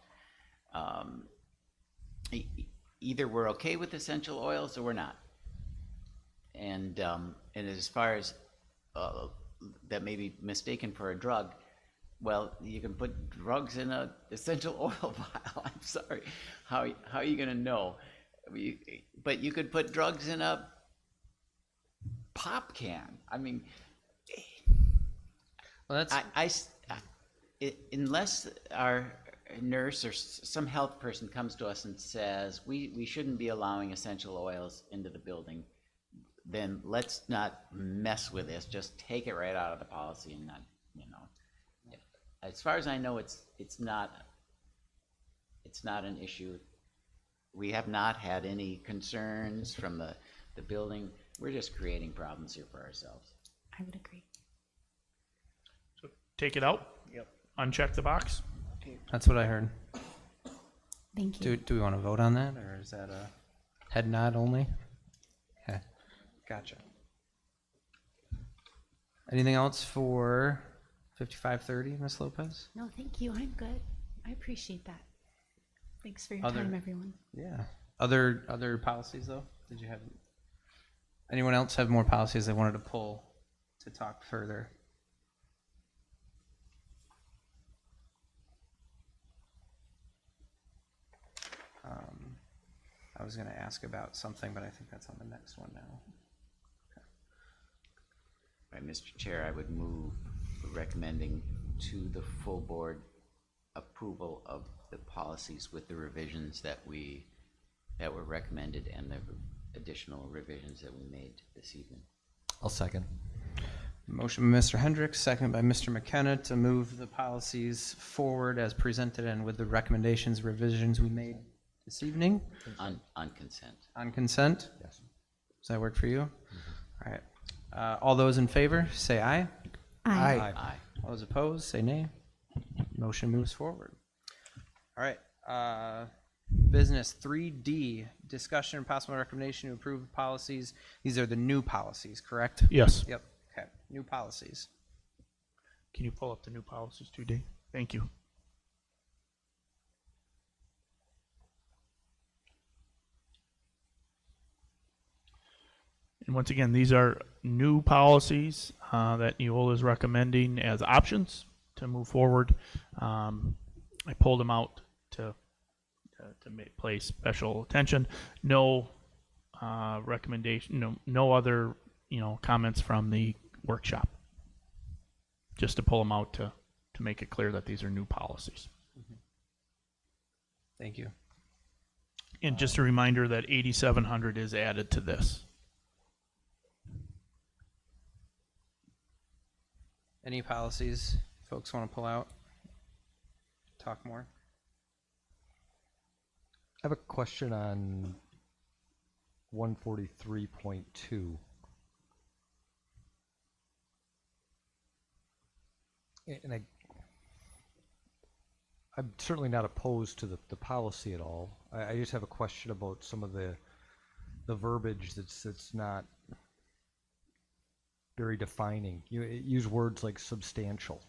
Either we're okay with essential oils or we're not. And as far as that may be mistaken for a drug, well, you can put drugs in a essential oil vial. I'm sorry, how are you going to know? But you could put drugs in a pop can. I mean, Well, that's unless our nurse or some health person comes to us and says we shouldn't be allowing essential oils into the building, then let's not mess with this. Just take it right out of the policy and not, As far as I know, it's not an issue. We have not had any concerns from the building. We're just creating problems here for ourselves. I would agree. So take it out. Yep. Uncheck the box. what I heard. Thank you. Do we want to vote on that, or is that a head nod only? Okay, gotcha. Anything else for 5530, Ms. Lopez? No, thank you. I'm good. I appreciate that. Thanks for your Other- time, everyone. Yeah. Other policies though? Did you have anyone else have more policies they wanted to pull to talk further? I was going to ask about something, but I think that's on the next one now. Right, Mr. Chair, I would move recommending to the full board approval of the policies with the revisions that were recommended and the additional revisions that we made this evening. I'll second. Motion by Mr. Hendricks, second by Mr. McKenna to move the policies forward as presented and with the recommendations, revisions we made this evening. On consent. On consent? Yes. Does that work for you? All right. All those in favor, say aye. Aye. Aye. All those opposed, say nay. Motion moves forward. All right. Business 3D, discussion and possible recommendation to approve policies. These are the new policies, correct? Yes. Yep. Okay. New policies. Can you pull up the new policies too, Dave? Thank you. And once again, these are new policies that Neola is recommending as options to move forward. I pulled them out to pay special attention. No recommendation, no other comments from the workshop. Just to pull them out to make it clear that these are new policies. Thank you. And just a reminder that 8700 is added to this. Any policies folks want to pull out? Talk more? I have a question on 143.2. And I'm certainly not opposed to the policy at all. I just have a question about some of the verbiage that's not very defining. You use words like substantial.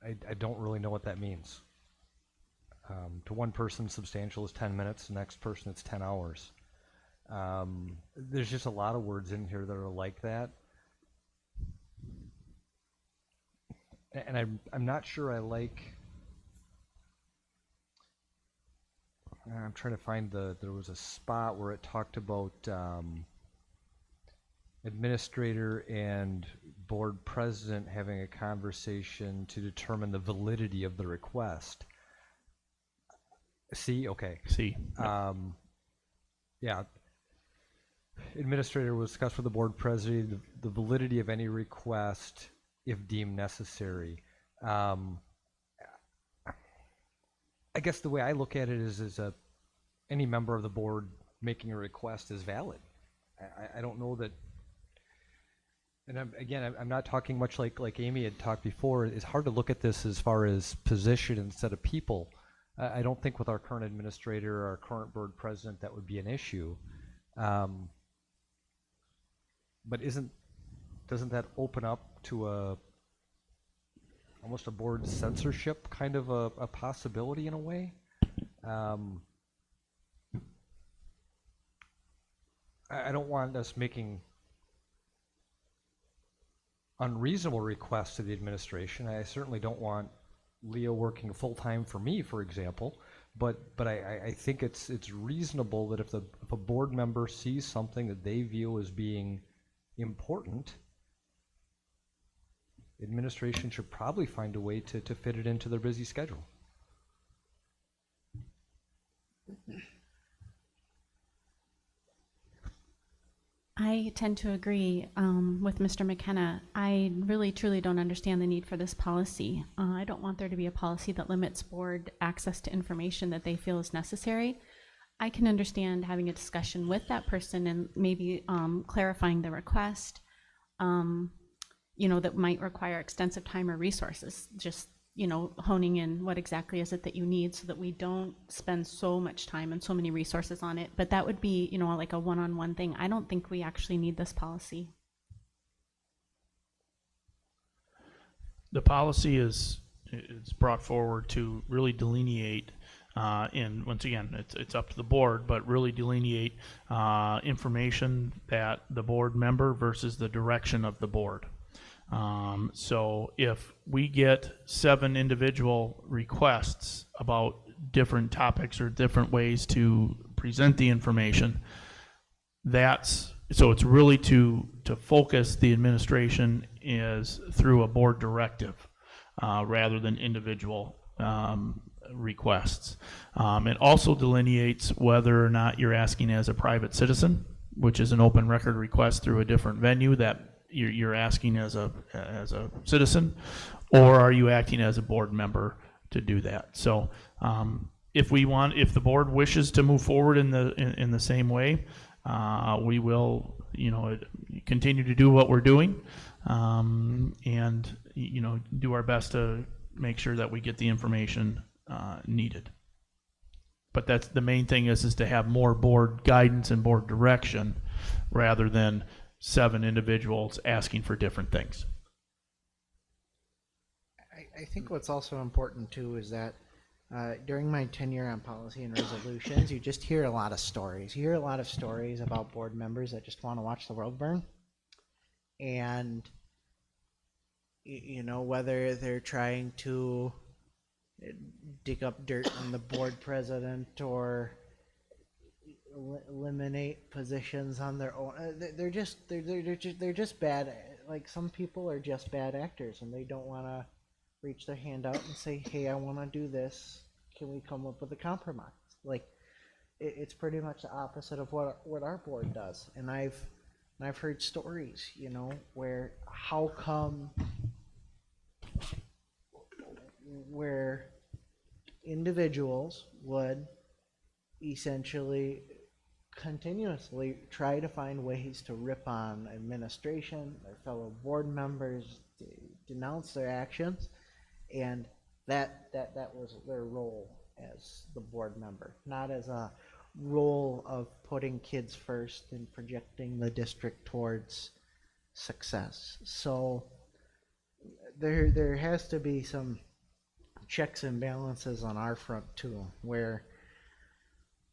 I don't really know what that means. To one person, substantial is 10 minutes. The next person, it's 10 hours. There's just a lot of words in here that are like that. And I'm not sure I like. I'm trying to find there was a spot where it talked about administrator and board president having a conversation to determine the validity of the request. See, okay. See. Yeah. Administrator will discuss with the board president the validity of any request if deemed necessary. I guess the way I look at it is any member of the board making a request is valid. I don't know that, and I'm not talking much like Amy had talked before. It's hard to look at this as far as position instead of people. I don't think with our current administrator or our current board president that would be an issue. But doesn't that open up to almost a board censorship kind of a possibility in a way? I don't want us making unreasonable requests to the administration. I certainly don't want Leo working full-time for me, for example, but I think it's reasonable that if a board member sees something that they view as being important, administration should probably find a way to fit it into their busy schedule. I tend to agree with Mr. McKenna. I really, truly don't understand the need for this policy. I don't want there to be a policy that limits board access to information that they feel is necessary. I can understand having a discussion with that person and maybe clarifying the request, that might require extensive time or resources, just honing in what exactly is it that you need so that we don't spend so much time and so many resources on it. But that would be, like a one-on-one thing. I don't think we actually need this policy. The policy is brought forward to really delineate, and once again, it's up to the board, but really delineate information that the board member versus the direction of the board. So if we get 7 individual requests about different topics or different ways to present the information, so it's really to focus the administration is through a board directive rather than individual requests. It also delineates whether or not you're asking as a private citizen, which is an open record request through a different venue that you're asking as a citizen, or are you acting as a board member to do that? So if the board wishes to move forward in the same way, we will continue to do what we're doing, and do our best to make sure that we get the information needed. But that's the main thing is to have more board guidance and board direction rather than 7 individuals asking for different things. I think what's also important too is that during my tenure on policy and resolutions, you just hear a lot of stories. You hear a lot of stories about board members that just want to watch the world burn. And, whether they're trying to dig up dirt on the board president or eliminate positions on their own, they're just bad. Like, some people are just bad actors, and they don't want to reach their hand out and say, hey, I want to do this, can we come up with a compromise? Like, it's pretty much the opposite of what our board does. And I've heard stories, where how come where individuals would essentially continuously try to find ways to rip on administration, their fellow board members, denounce their actions, and that was their role as the board member, not as a role of putting kids first and projecting the district towards success. So there has to be some checks and balances on our front too, where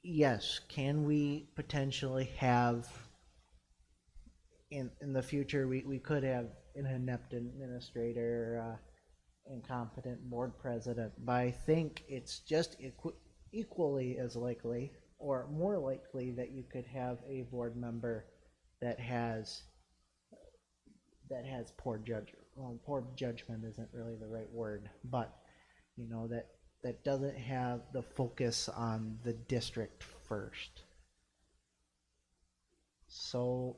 yes, can we potentially have in the future we could have an inept administrator, incompetent board president, but I think it's just equally as likely or more likely that you could have a board member that has poor judgment. Well, poor judgment isn't really the right word, but that doesn't have the focus on the district first. So,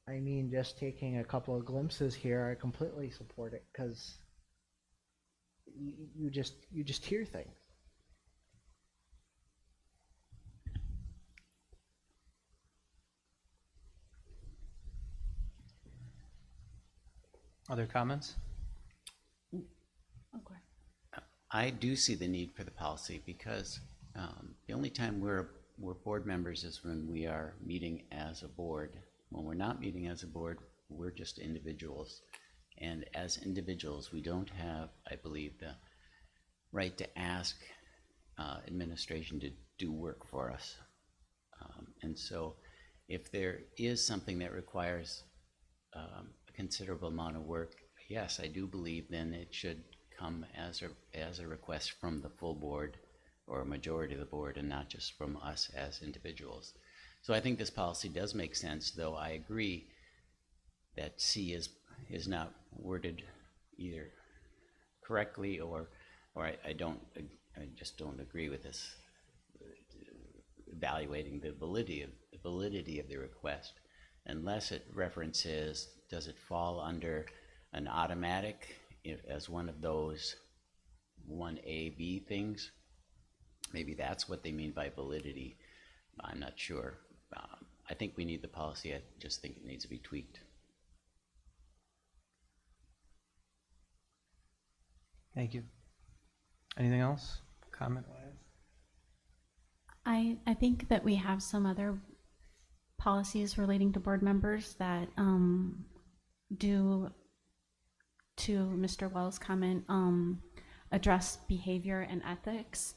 I mean, just taking a couple of glimpses here, I completely support it, because you just hear things. Other comments? Okay. I do see the need for the policy because the only time we're board members is when we are meeting as a board. When we're not meeting as a board, we're just individuals. And as individuals, we don't have, I believe, the right to ask administration to do work for us. And so if there is something that requires a considerable amount of work, yes, I do believe then it should come as a request from the full board or a majority of the board, and not just from us as individuals. So I think this policy does make sense, though I agree that C is not worded either correctly or I just don't agree with this evaluating the validity of the request, unless it references, does it fall under an automatic as one of those 1A/B things? Maybe that's what they mean by validity. I'm not sure. I think we need the policy. I just think it needs to be tweaked. Thank you. Anything else? Comment? I think that we have some other policies relating to board members that do, to Mr. Wells' comment, address behavior and ethics.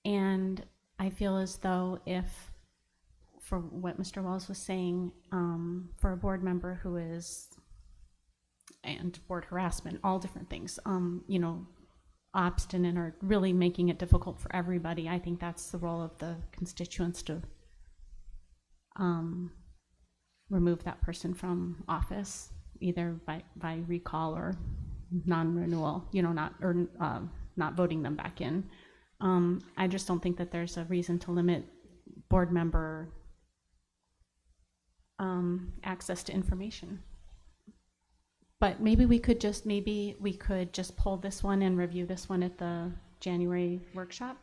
And I feel as though if, for what Mr. Wells was saying, for a board member who is, and board harassment, all different things, you know, obstinate or really making it difficult for everybody, I think that's the role of the constituents to remove that person from office, either by recall or non-renewal, you know, not voting them back in. I just don't think that there's a reason to limit board member access to information. But maybe we could just pull this one and review this one at the January workshop,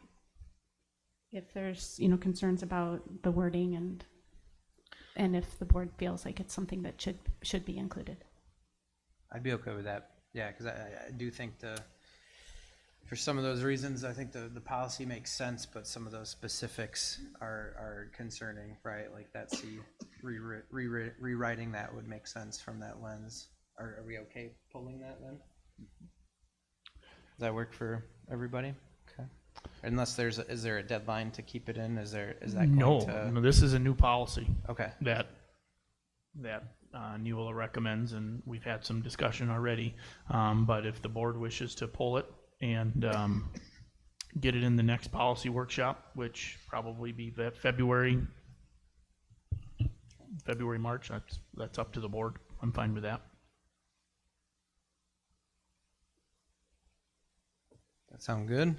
if there's, you know, concerns about the wording and if the board feels like it's something that should be included. I'd be okay with that. Yeah, because I do think for some of those reasons, I think the policy makes sense, but some of those specifics are concerning, right? Like that C, rewriting that would make sense from that lens. Are we okay pulling that then? Does that work for everybody? Okay. Unless is there a deadline to keep it in? Is that going to? No, this is a new policy. Okay. That Neola recommends, and we've had some discussion already. But if the board wishes to pull it and get it in the next policy workshop, which probably be February, March, that's up to the board. I'm fine with that. That sound good?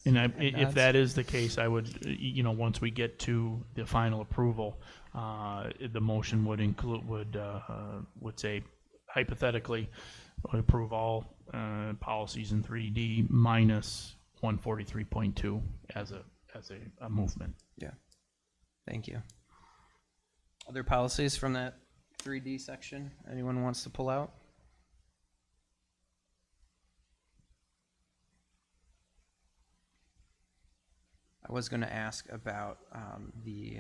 And if that is the case, I would, you know, once we get to the final approval, the motion would say hypothetically would approve all policies in 3D minus 143.2 as a movement. Yeah. Thank you. Other policies from that 3D section anyone wants to pull out? I was going to ask about the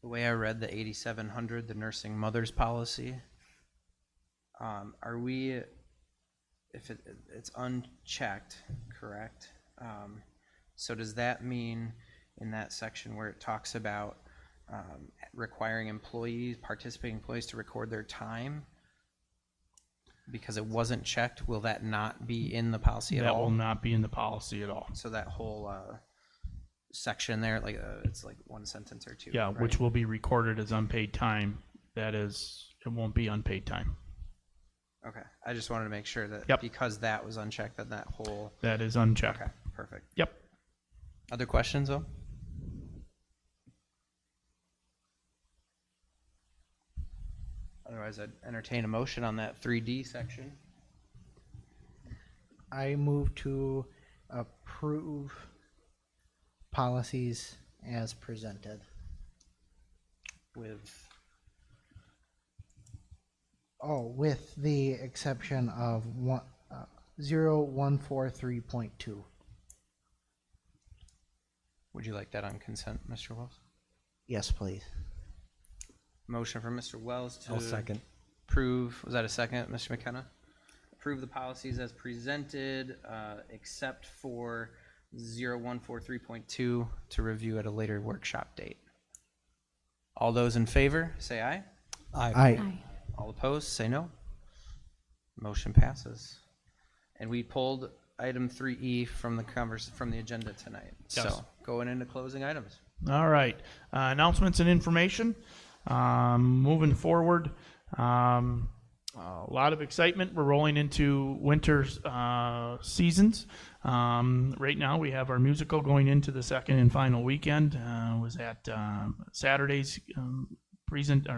way I read the 8700, the nursing mothers policy. Are we, if it's unchecked, correct? So does that mean in that section where it talks about requiring participating employees to record their time, because it wasn't checked, will that not be in the policy at all? That will not be in the policy at all. So that whole section there, like it's like one sentence or two. Yeah, right? which will be recorded as unpaid time. That is, it won't be unpaid time. Okay, I just wanted to make sure that because that was unchecked, that whole. That is unchecked. Okay, perfect. Yep. Other questions though? Otherwise, I'd entertain a motion on that 3D section. I move to approve policies as presented. With the exception of 0143.2. Would you like that on consent, Mr. Wells? Yes, please. Motion from Mr. Wells to I'll second. approve. Was that a second, Mr. McKenna? Approve the policies as presented, except for 0143.2 to review at a later workshop date. All those in favor, say aye. Aye. Aye. All opposed, say no. Motion passes. And we pulled item 3E from the agenda tonight. Yes. So going into closing items. All right. Announcements and information. Moving forward. A lot of excitement. We're rolling into winter seasons. Right now we have our musical going into the second and final weekend. Was at Saturday's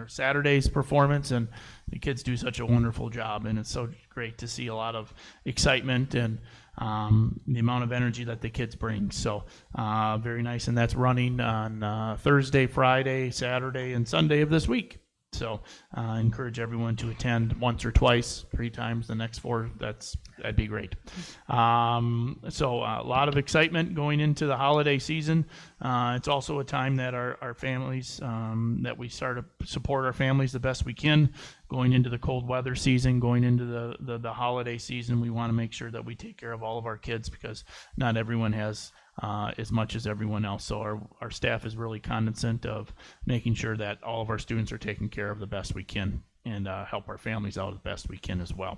Saturday's performance, and the kids do such a wonderful job, and it's so great to see a lot of excitement and the amount of energy that the kids bring. So very nice, and that's running on Thursday, Friday, Saturday, and Sunday of this week. So encourage everyone to attend once or twice, 3 times, the next 4, that'd be great. So a lot of excitement going into the holiday season. It's also a time that our families, that we start to support our families the best we can. Going into the cold weather season, going into the holiday season, we want to make sure that we take care of all of our kids, because not everyone has as much as everyone else. So our staff is really cognizant of making sure that all of our students are taken care of the best we can, and help our families out as best we can as well.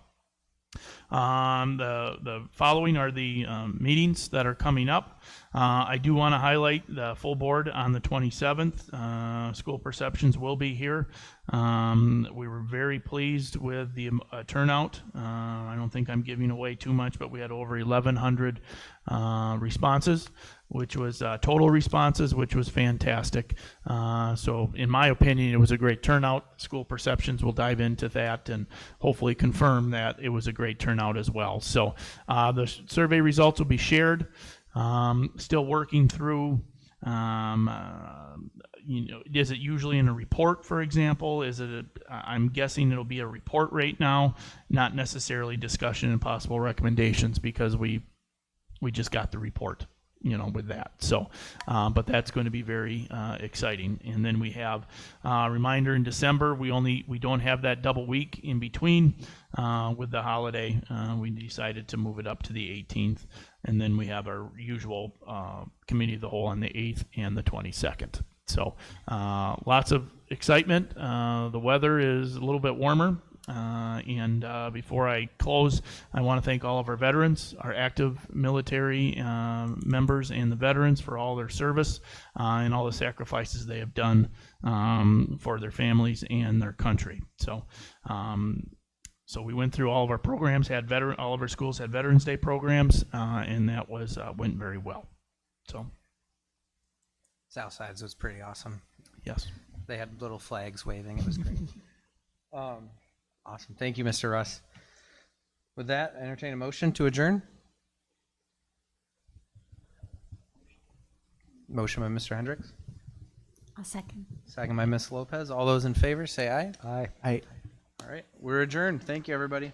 The following are the meetings that are coming up. I do want to highlight the full board on the 27th. School Perceptions will be here. We were very pleased with the turnout. I don't think I'm giving away too much, but we had over 1,100 responses, which was total responses, which was fantastic. So in my opinion, it was a great turnout. School Perceptions will dive into that and hopefully confirm that it was a great turnout as well. So the survey results will be shared. Still working through, is it usually in a report, for example? I'm guessing it'll be a report right now, not necessarily discussion and possible recommendations, because we just got the report, with that. So, but that's going to be very exciting. And then we have a reminder in December. We don't have that double week in between with the holiday. We decided to move it up to the 18th. And then we have our usual committee of the whole on the 8th and the 22nd. So lots of excitement. The weather is a little bit warmer. And before I close, I want to thank all of our veterans, our active military members, and the veterans for all their service and all the sacrifices they have done for their families and their country. So, so we went through all of our programs, all of our schools had Veterans Day programs, and that went very well. So, Southside's was pretty awesome. Yes, they had little flags waving. It was great. Awesome. Thank you, Mr. Russ. With that, I entertain a motion to adjourn. Motion by Mr. Hendricks. I'll second. Second by Ms. Lopez. All those in favor say aye. Aye. I All right. We're adjourned. Thank you, everybody.